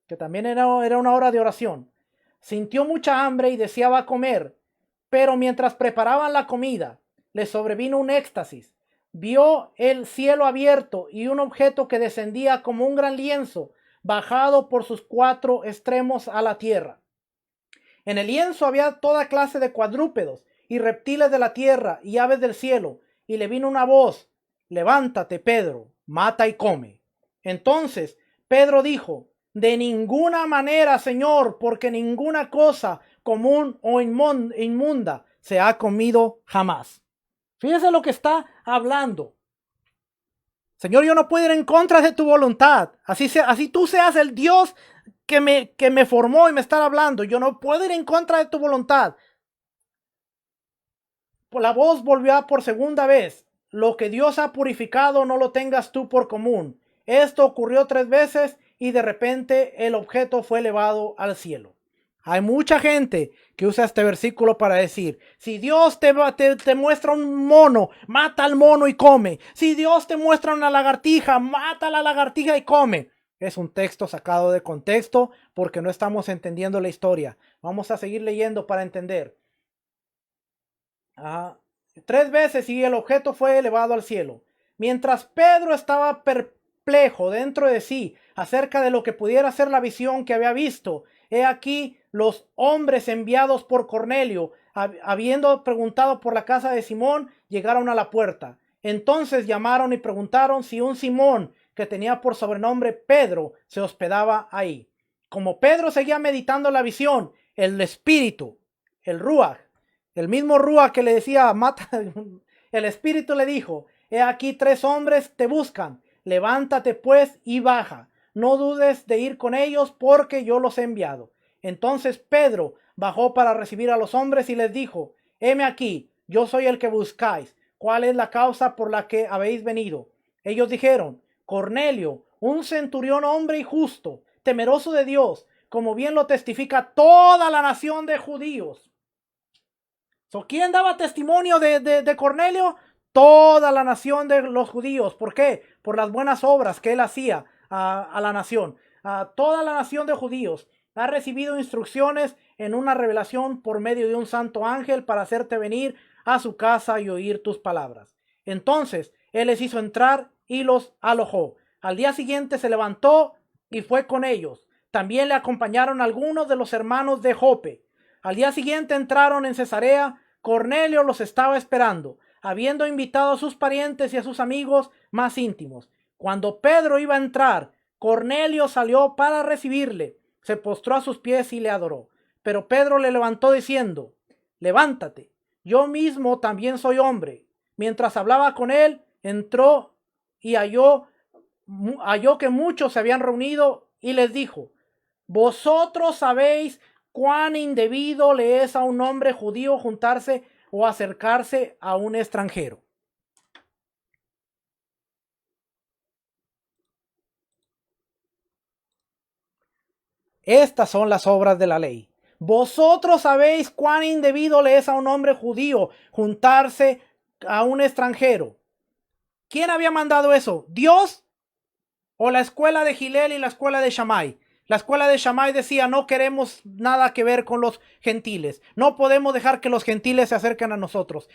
que también era una hora de oración, sintió mucha hambre y deseaba comer, pero mientras preparaban la comida, le sobrevino un éxtasis. Vio el cielo abierto y un objeto que descendía como un gran lienzo, bajado por sus 4 extremos a la tierra. En el lienzo había toda clase de cuadrúpedos y reptiles de la tierra y aves del cielo, y le vino una voz, levántate, Pedro, mata y come. Entonces Pedro dijo, de ninguna manera, Señor, porque ninguna cosa común o inmunda se ha comido jamás. Fíjese lo que está hablando. Señor, yo no puedo ir en contra de tu voluntad. Así tú seas el Dios que me formó y me está hablando. Yo no puedo ir en contra de tu voluntad. La voz volvió por segunda vez. lo que Dios ha purificado no lo tengas tú por común. Esto ocurrió 3 veces y de repente el objeto fue elevado al cielo. Hay mucha gente que usa este versículo para decir, si Dios te muestra un mono, mata al mono y come. Si Dios te muestra una lagartija, mata a la lagartija y come. Es un texto sacado de contexto porque no estamos entendiendo la historia. Vamos a seguir leyendo para entender. 3 veces y el objeto fue elevado al cielo. Mientras Pedro estaba perplejo dentro de sí acerca de lo que pudiera ser la visión que había visto, he aquí los hombres enviados por Cornelio, habiendo preguntado por la casa de Simón, llegaron a la puerta. Entonces llamaron y preguntaron si un Simón, que tenía por sobrenombre Pedro, se hospedaba ahí. Como Pedro seguía meditando la visión, el espíritu, el Ruach, el mismo Ruach que le decía, mata, el espíritu le dijo, he aquí 3 hombres te buscan, levántate pues y baja, no dudes de ir con ellos porque yo los he enviado. Entonces Pedro bajó para recibir a los hombres y les dijo, heme aquí, yo soy el que buscáis, ¿cuál es la causa por la que habéis venido? Ellos dijeron, Cornelio, un centurión hombre y justo, temeroso de Dios, como bien lo testifica toda la nación de judíos. ¿Quién daba testimonio de Cornelio? Toda la nación de los judíos. ¿Por qué? Por las buenas obras que él hacía a la nación. Toda la nación de judíos ha recibido instrucciones en una revelación por medio de un santo ángel para hacerte venir a su casa y oír tus palabras. Entonces él les hizo entrar y los alojó. Al día siguiente se levantó y fue con ellos. También le acompañaron algunos de los hermanos de Jope. Al día siguiente entraron en Cesarea. Cornelio los estaba esperando, habiendo invitado a sus parientes y a sus amigos más íntimos. Cuando Pedro iba a entrar, Cornelio salió para recibirle, se postró a sus pies y le adoró. Pero Pedro le levantó diciendo, levántate, yo mismo también soy hombre. Mientras hablaba con él, entró y halló que muchos se habían reunido y les dijo, vosotros sabéis cuán indebido le es a un hombre judío juntarse o acercarse a un extranjero. Estas son las obras de la ley. Vosotros sabéis cuán indebido le es a un hombre judío juntarse a un extranjero. ¿Quién había mandado eso? ¿Dios o la escuela de Gilel y la escuela de Shammai? La escuela de Shammai decía, no queremos nada que ver con los gentiles. No podemos dejar que los gentiles se acerquen a nosotros.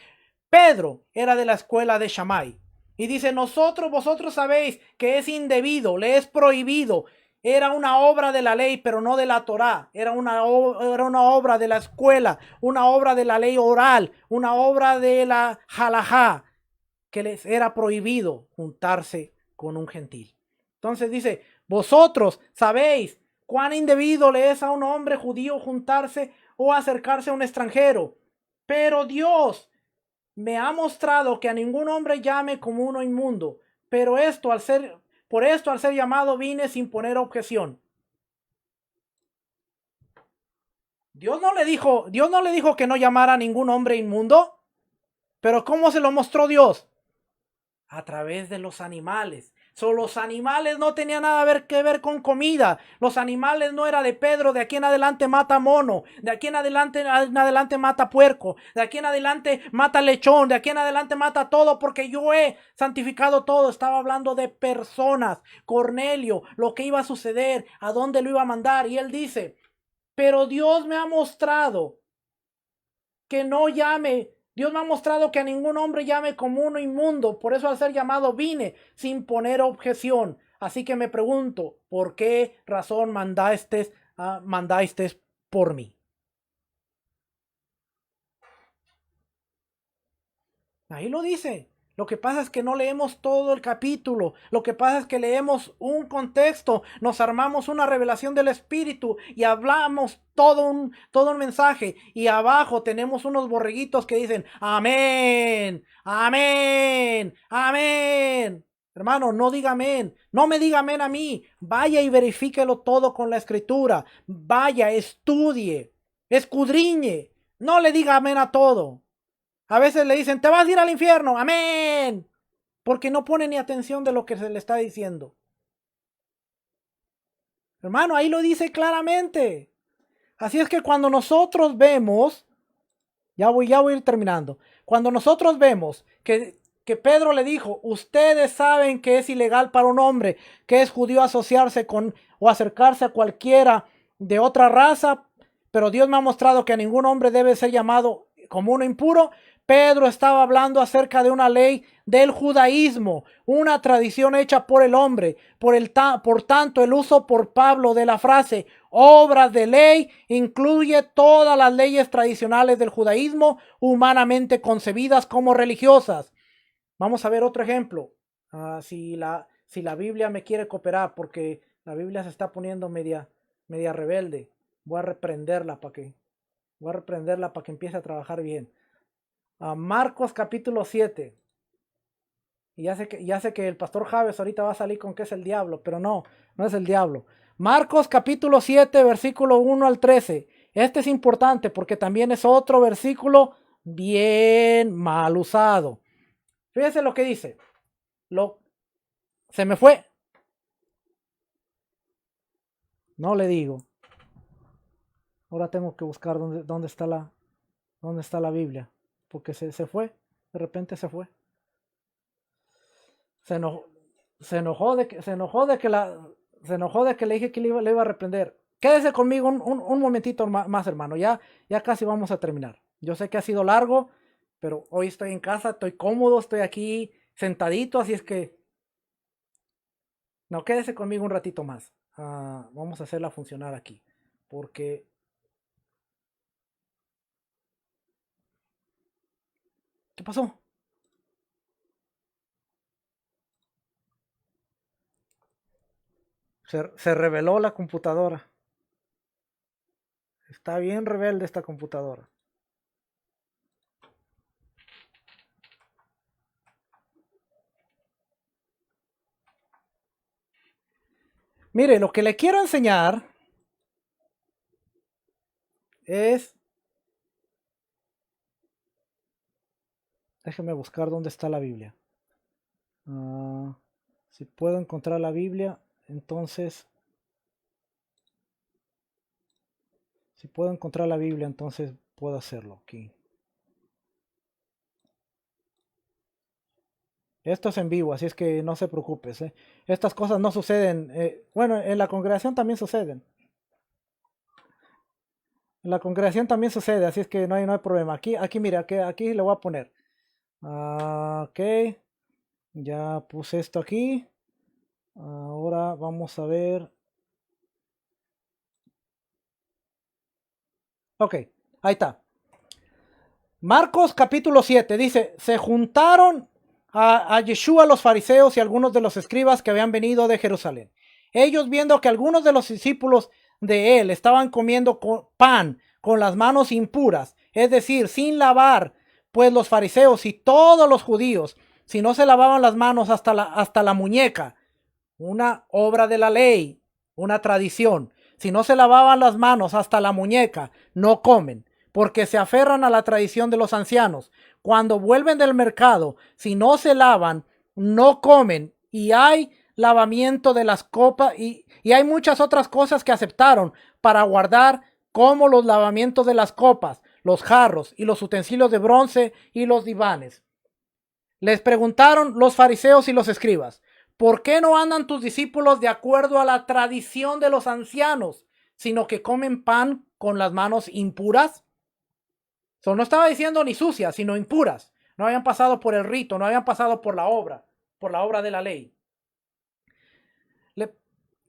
Pedro era de la escuela de Shammai. Y dice, vosotros sabéis que es indebido, le es prohibido. Era una obra de la ley, pero no de la Torá. Era una obra de la escuela, una obra de la ley oral, una obra de la halajá, que les era prohibido juntarse con un gentil. Entonces dice, vosotros sabéis cuán indebido le es a un hombre judío juntarse o acercarse a un extranjero. Pero Dios me ha mostrado que a ningún hombre llame como uno inmundo. Pero por esto al ser llamado vine sin poner objeción. Dios no le dijo que no llamara a ningún hombre inmundo. Pero ¿cómo se lo mostró Dios? A través de los animales. Los animales no tenían nada que ver con comida. Los animales no era de Pedro, de aquí en adelante mata mono, de aquí en adelante mata puerco, de aquí en adelante mata lechón, de aquí en adelante mata todo porque yo he santificado todo. Estaba hablando de personas, Cornelio, lo que iba a suceder, a dónde lo iba a mandar. Y él dice, pero Dios me ha mostrado que no llame. Dios me ha mostrado que a ningún hombre llame como uno inmundo. Por eso al ser llamado vine sin poner objeción. Así que me pregunto, ¿por qué razón mandasteis por mí? Ahí lo dice. Lo que pasa es que no leemos todo el capítulo. Lo que pasa es que leemos un contexto, nos armamos una revelación del Espíritu y hablamos todo un mensaje. Y abajo tenemos unos borreguitos que dicen, amén, amén, amén. Hermano, no diga amén. No me diga amén a mí. Vaya y verifíquelo todo con la Escritura. Vaya, estudie, escudriñe. No le diga amén a todo. A veces le dicen, te vas a ir al infierno, amén. porque no pone ni atención de lo que se le está diciendo. Hermano, ahí lo dice claramente. Así es que cuando nosotros vemos, ya voy a ir terminando. Cuando nosotros vemos que Pedro le dijo, ustedes saben que es ilegal para un hombre que es judío asociarse con o acercarse a cualquiera de otra raza, pero Dios me ha mostrado que a ningún hombre debe ser llamado como uno impuro. Pedro estaba hablando acerca de una ley del judaísmo, una tradición hecha por el hombre. Por tanto, el uso por Pablo de la frase obras de ley incluye todas las leyes tradicionales del judaísmo humanamente concebidas como religiosas. Vamos a ver otro ejemplo. Si la Biblia me quiere cooperar, porque la Biblia se está poniendo media rebelde. Voy a reprenderla para que empiece a trabajar bien. Marcos capítulo 7. Y ya sé que el pastor Javes ahorita va a salir con que es el diablo, pero no es el diablo. Marcos capítulo 7, versículo 1 al 13. Este es importante porque también es otro versículo bien mal usado. Fíjense lo que dice. Se me fue. No le digo. Ahora tengo que buscar dónde está la Biblia. Porque se fue. De repente se fue. Se enojó de que le dije que le iba a reprender. Quédese conmigo un momentito más, hermano. Ya casi vamos a terminar. Yo sé que ha sido largo, pero hoy estoy en casa, estoy cómodo, estoy aquí sentadito, así es que... No, quédese conmigo un ratito más. Vamos a hacerla funcionar aquí. Porque... ¿Qué pasó? Se reveló la computadora. Está bien rebelde esta computadora. Mire, lo que le quiero enseñar es... Déjeme buscar dónde está la Biblia. Si puedo encontrar la Biblia, entonces... Si puedo encontrar la Biblia, entonces puedo hacerlo aquí. Esto es en vivo, así es que no se preocupe. Estas cosas no suceden. Bueno, en la congregación también suceden. En la congregación también sucede, así es que no hay problema. Aquí mira, aquí le voy a poner. Ok. Ya puse esto aquí. Ahora vamos a ver. Ok, ahí está. Marcos capítulo 7 dice, se juntaron a Yeshua los fariseos y algunos de los escribas que habían venido de Jerusalén. Ellos, viendo que algunos de los discípulos de él estaban comiendo pan con las manos impuras, es decir, sin lavar, pues los fariseos y todos los judíos, si no se lavaban las manos hasta la muñeca, una obra de la ley, una tradición, si no se lavaban las manos hasta la muñeca, no comen, porque se aferran a la tradición de los ancianos. Cuando vuelven del mercado, si no se lavan, no comen, y hay lavamiento de las copas, y hay muchas otras cosas que aceptaron para guardar, como los lavamientos de las copas, los jarros y los utensilios de bronce y los divanes. Les preguntaron los fariseos y los escribas, ¿por qué no andan tus discípulos de acuerdo a la tradición de los ancianos, sino que comen pan con las manos impuras? No estaba diciendo ni sucias, sino impuras. No habían pasado por el rito, no habían pasado por la obra de la ley.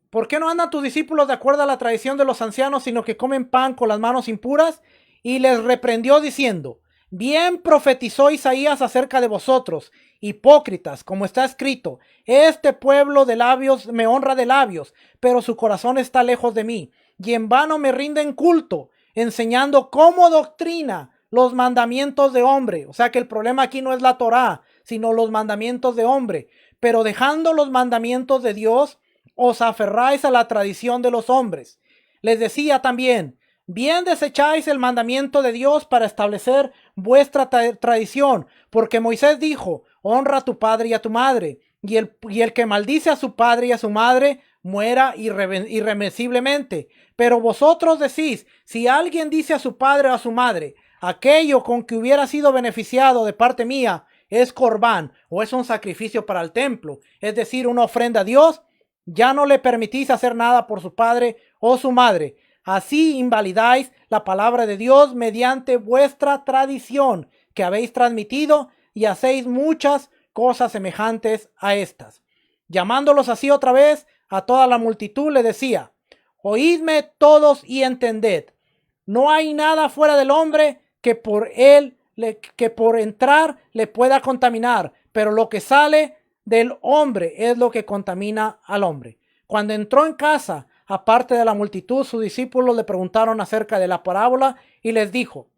¿Por qué no andan tus discípulos de acuerdo a la tradición de los ancianos, sino que comen pan con las manos impuras? Y les reprendió diciendo, bien profetizó Isaías acerca de vosotros, hipócritas, como está escrito, este pueblo de labios me honra de labios, pero su corazón está lejos de mí, y en vano me rinden culto, enseñando como doctrina los mandamientos de hombre. O sea que el problema aquí no es la Torá, sino los mandamientos de hombre. Pero dejando los mandamientos de Dios, os aferráis a la tradición de los hombres. Les decía también, Bien desecháis el mandamiento de Dios para establecer vuestra tradición, porque Moisés dijo, honra a tu padre y a tu madre, y el que maldice a su padre y a su madre, muera irremisiblemente. Pero vosotros decís, si alguien dice a su padre o a su madre, aquello con que hubiera sido beneficiado de parte mía es corbán o es un sacrificio para el templo, es decir, una ofrenda a Dios, ya no le permitís hacer nada por su padre o su madre. Así invalidáis la palabra de Dios mediante vuestra tradición que habéis transmitido y hacéis muchas cosas semejantes a estas. Llamándolos así otra vez, a toda la multitud le decía, oídme todos y entended. No hay nada fuera del hombre que por entrar le pueda contaminar, pero lo que sale del hombre es lo que contamina al hombre. Cuando entró en casa, aparte de la multitud, sus discípulos le preguntaron acerca de la parábola y les dijo,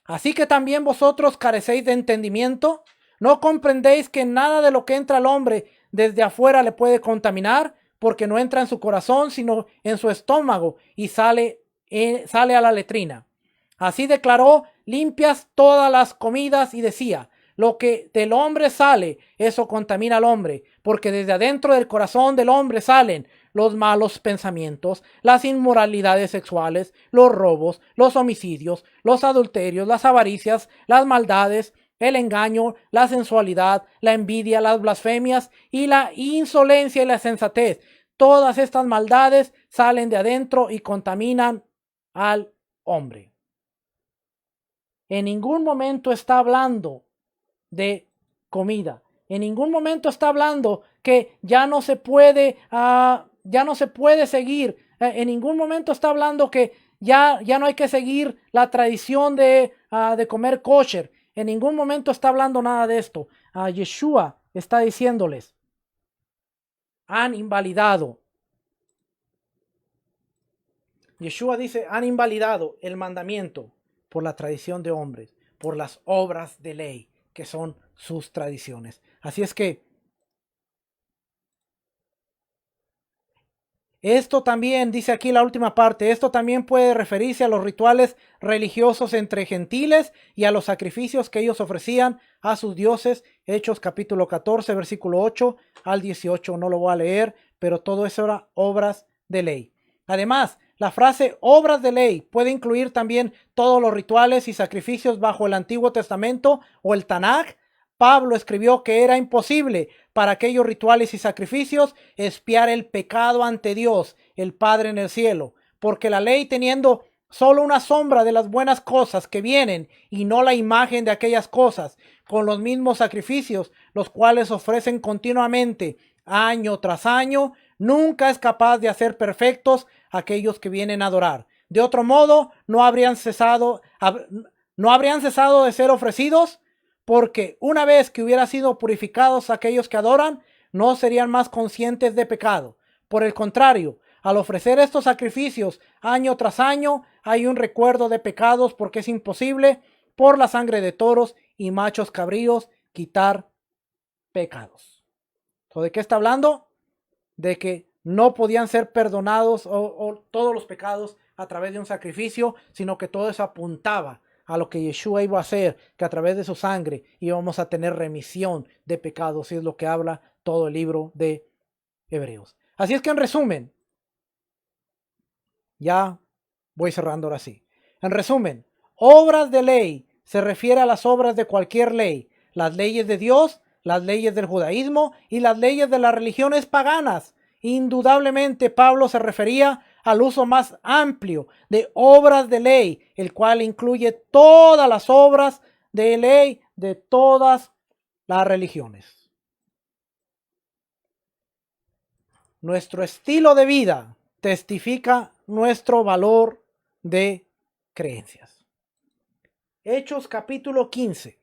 ¿así que también vosotros carecéis de entendimiento? ¿No comprendéis que nada de lo que entra al hombre desde afuera le puede contaminar? Porque no entra en su corazón, sino en su estómago y sale a la letrina. Así declaró limpias todas las comidas y decía, lo que del hombre sale, eso contamina al hombre, porque desde adentro del corazón del hombre salen los malos pensamientos, las inmoralidades sexuales, los robos, los homicidios, los adulterios, las avaricias, las maldades, el engaño, la sensualidad, la envidia, las blasfemias y la insolencia y la insensatez. Todas estas maldades salen de adentro y contaminan al hombre. En ningún momento está hablando de comida. En ningún momento está hablando que ya no se puede seguir. En ningún momento está hablando que ya no hay que seguir la tradición de comer kosher. En ningún momento está hablando nada de esto. Yeshua está diciéndoles, han invalidado. Yeshua dice, han invalidado el mandamiento por la tradición de hombres, por las obras de ley, que son sus tradiciones. Así es que esto también, dice aquí la última parte, esto también puede referirse a los rituales religiosos entre gentiles y a los sacrificios que ellos ofrecían a sus dioses. Hechos capítulo 14, versículo 8 al 18. No lo voy a leer, pero todo eso era obras de ley. Además, la frase obras de ley puede incluir también todos los rituales y sacrificios bajo el Antiguo Testamento o el Tanaj. Pablo escribió que era imposible para aquellos rituales y sacrificios expiar el pecado ante Dios, el Padre en el cielo, porque la ley, teniendo solo una sombra de las buenas cosas que vienen y no la imagen de aquellas cosas, con los mismos sacrificios, los cuales ofrecen continuamente año tras año, nunca es capaz de hacer perfectos aquellos que vienen a adorar. De otro modo, no habrían cesado de ser ofrecidos, porque una vez que hubieran sido purificados aquellos que adoran, no serían más conscientes de pecado. Por el contrario, al ofrecer estos sacrificios año tras año, hay un recuerdo de pecados, porque es imposible, por la sangre de toros y machos cabríos, quitar pecados. ¿De qué está hablando? De que no podían ser perdonados o todos los pecados a través de un sacrificio, sino que todo eso apuntaba a lo que Yeshua iba a hacer, que a través de su sangre íbamos a tener remisión de pecados, y es lo que habla todo el libro de Hebreos. Así es que en resumen, ya voy cerrando ahora sí. En resumen, obras de ley se refiere a las obras de cualquier ley, las leyes de Dios, las leyes del judaísmo y las leyes de las religiones paganas. Indudablemente Pablo se refería al uso más amplio de obras de ley, el cual incluye todas las obras de ley de todas las religiones. Nuestro estilo de vida testifica nuestro valor de creencias. Hechos capítulo 15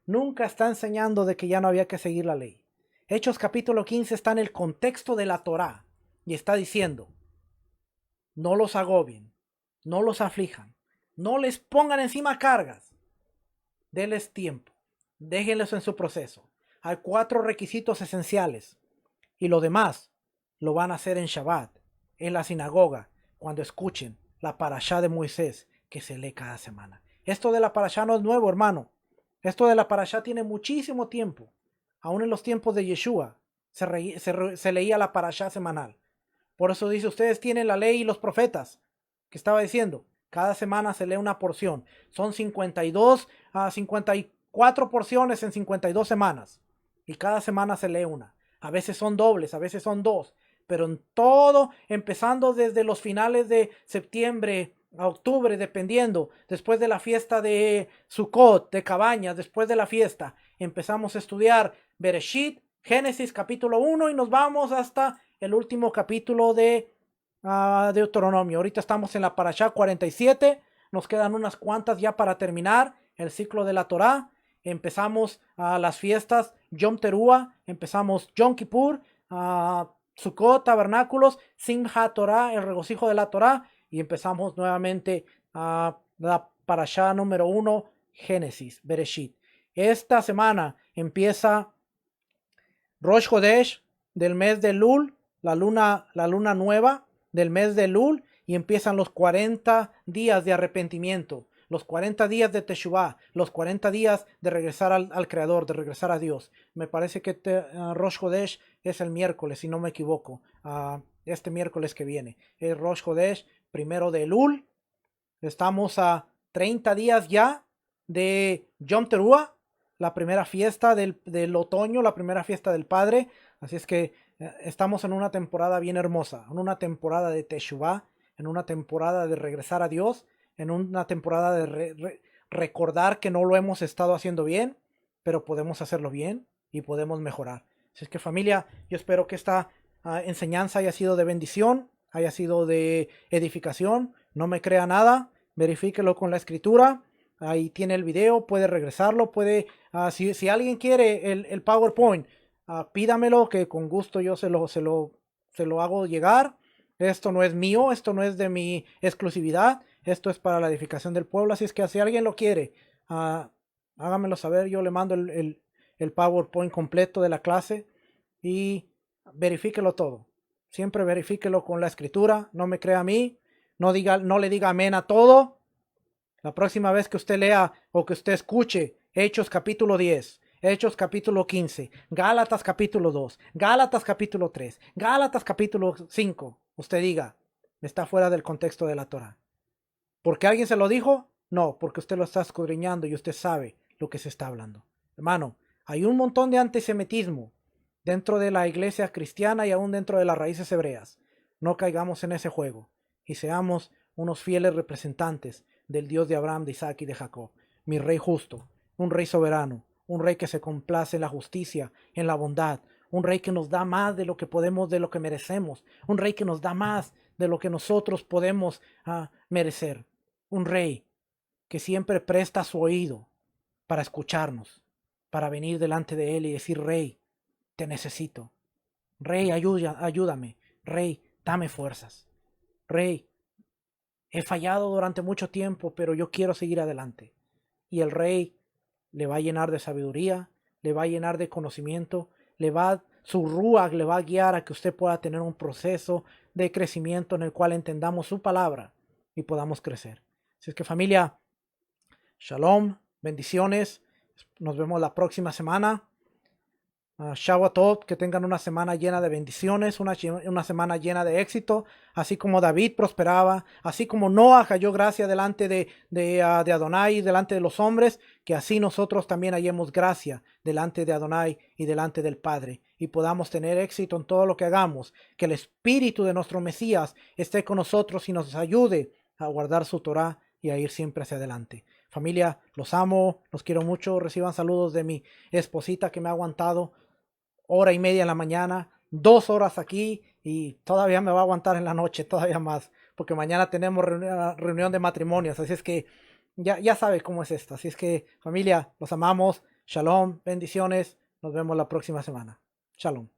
nunca está enseñando de que ya no había que seguir la ley. Hechos capítulo 15 está en el contexto de la Torá y está diciendo, no los agobien, no los aflijan, no les pongan encima cargas, denles tiempo, déjenlos en su proceso. Hay 4 requisitos esenciales y lo demás lo van a hacer en Shabbat, en la sinagoga, cuando escuchen la parashá de Moisés que se lee cada semana. Esto de la parashá no es nuevo, hermano. Esto de la parashá tiene muchísimo tiempo. Aún en los tiempos de Yeshua se leía la parashá semanal. Por eso dice, ustedes tienen la ley y los profetas, que estaba diciendo, cada semana se lee una porción. Son 52 a 54 porciones en 52 semanas. Y cada semana se lee una. A veces son dobles, a veces son dos. Pero en todo, empezando desde los finales de septiembre a octubre, dependiendo, después de la fiesta de Sukkot, de cabañas, después de la fiesta, empezamos a estudiar Bereshit, Génesis capítulo 1 y nos vamos hasta el último capítulo de Deuteronomio. Ahorita estamos en la Parashá 47, nos quedan unas cuantas ya para terminar el ciclo de la Torá. Empezamos las fiestas Yom Teruah, empezamos Yom Kippur, Sukkot, tabernáculos, Simchat Torah, el regocijo de la Torá, y empezamos nuevamente la Parashá número 1, Génesis, Bereshit. Esta semana empieza Rosh Chodesh del mes de Lul, la luna nueva del mes de Lul, y empiezan los 40 días de arrepentimiento, los 40 días de Teshuvah, los 40 días de regresar al Creador, de regresar a Dios. Me parece que Rosh Chodesh es el miércoles, si no me equivoco, este miércoles que viene. Es Rosh Chodesh, primero de Elul. Estamos a 30 días ya de Yom Teruah, la primera fiesta del otoño, la primera fiesta del Padre. Así es que estamos en una temporada bien hermosa, en una temporada de Teshuvah, en una temporada de regresar a Dios, en una temporada de recordar que no lo hemos estado haciendo bien, pero podemos hacerlo bien y podemos mejorar. Así es que, familia, yo espero que esta enseñanza haya sido de bendición, haya sido de edificación. No me crea nada, verifíquelo con la escritura. Ahí tiene el video, puede regresarlo, puede, si alguien quiere el PowerPoint, pídamelo, que con gusto yo se lo hago llegar. Esto no es mío, esto no es de mi exclusividad, esto es para la edificación del pueblo. Así es que si alguien lo quiere, hágamelo saber, yo le mando el PowerPoint completo de la clase y verifíquelo todo. Siempre verifíquelo con la escritura, no me crea a mí, no le diga amén a todo. La próxima vez que usted lea o que usted escuche Hechos capítulo 10, Hechos capítulo 15, Gálatas capítulo 2, Gálatas capítulo 3, Gálatas capítulo 5, usted diga, está fuera del contexto de la Torah. ¿Porque alguien se lo dijo? No, porque usted lo está escudriñando y usted sabe lo que se está hablando. Hermano, hay un montón de antisemitismo dentro de la iglesia cristiana y aún dentro de las raíces hebreas. No caigamos en ese juego y seamos unos fieles representantes del Dios de Abraham, de Isaac y de Jacob. Mi rey justo, un rey soberano, un rey que se complace en la justicia, en la bondad, un rey que nos da más de lo que podemos, de lo que merecemos, un rey que nos da más de lo que nosotros podemos merecer, un rey que siempre presta su oído para escucharnos, para venir delante de él y decir, Rey, te necesito, Rey, ayúdame, Rey, dame fuerzas, Rey, he fallado durante mucho tiempo, pero yo quiero seguir adelante. Y el Rey le va a llenar de sabiduría, le va a llenar de conocimiento, su ruach le va a guiar a que usted pueda tener un proceso de crecimiento en el cual entendamos su palabra y podamos crecer. Así es que, familia, shalom, bendiciones, nos vemos la próxima semana. Shavuot, que tengan una semana llena de bendiciones, una semana llena de éxito, así como David prosperaba, así como Noah halló gracia delante de Adonai, delante de los hombres, que así nosotros también hallemos gracia delante de Adonai y delante del Padre, y podamos tener éxito en todo lo que hagamos, que el Espíritu de nuestro Mesías esté con nosotros y nos ayude a guardar su Torah y a ir siempre hacia adelante. Familia, los amo, los quiero mucho, reciban saludos de mi esposita que me ha aguantado 1:30 en la mañana, 2 horas aquí y todavía me va a aguantar en la noche, todavía más, porque mañana tenemos reunión de matrimonios, así es que ya sabe cómo es esto. Así es que, familia, los amamos, shalom, bendiciones, nos vemos la próxima semana. Shalom.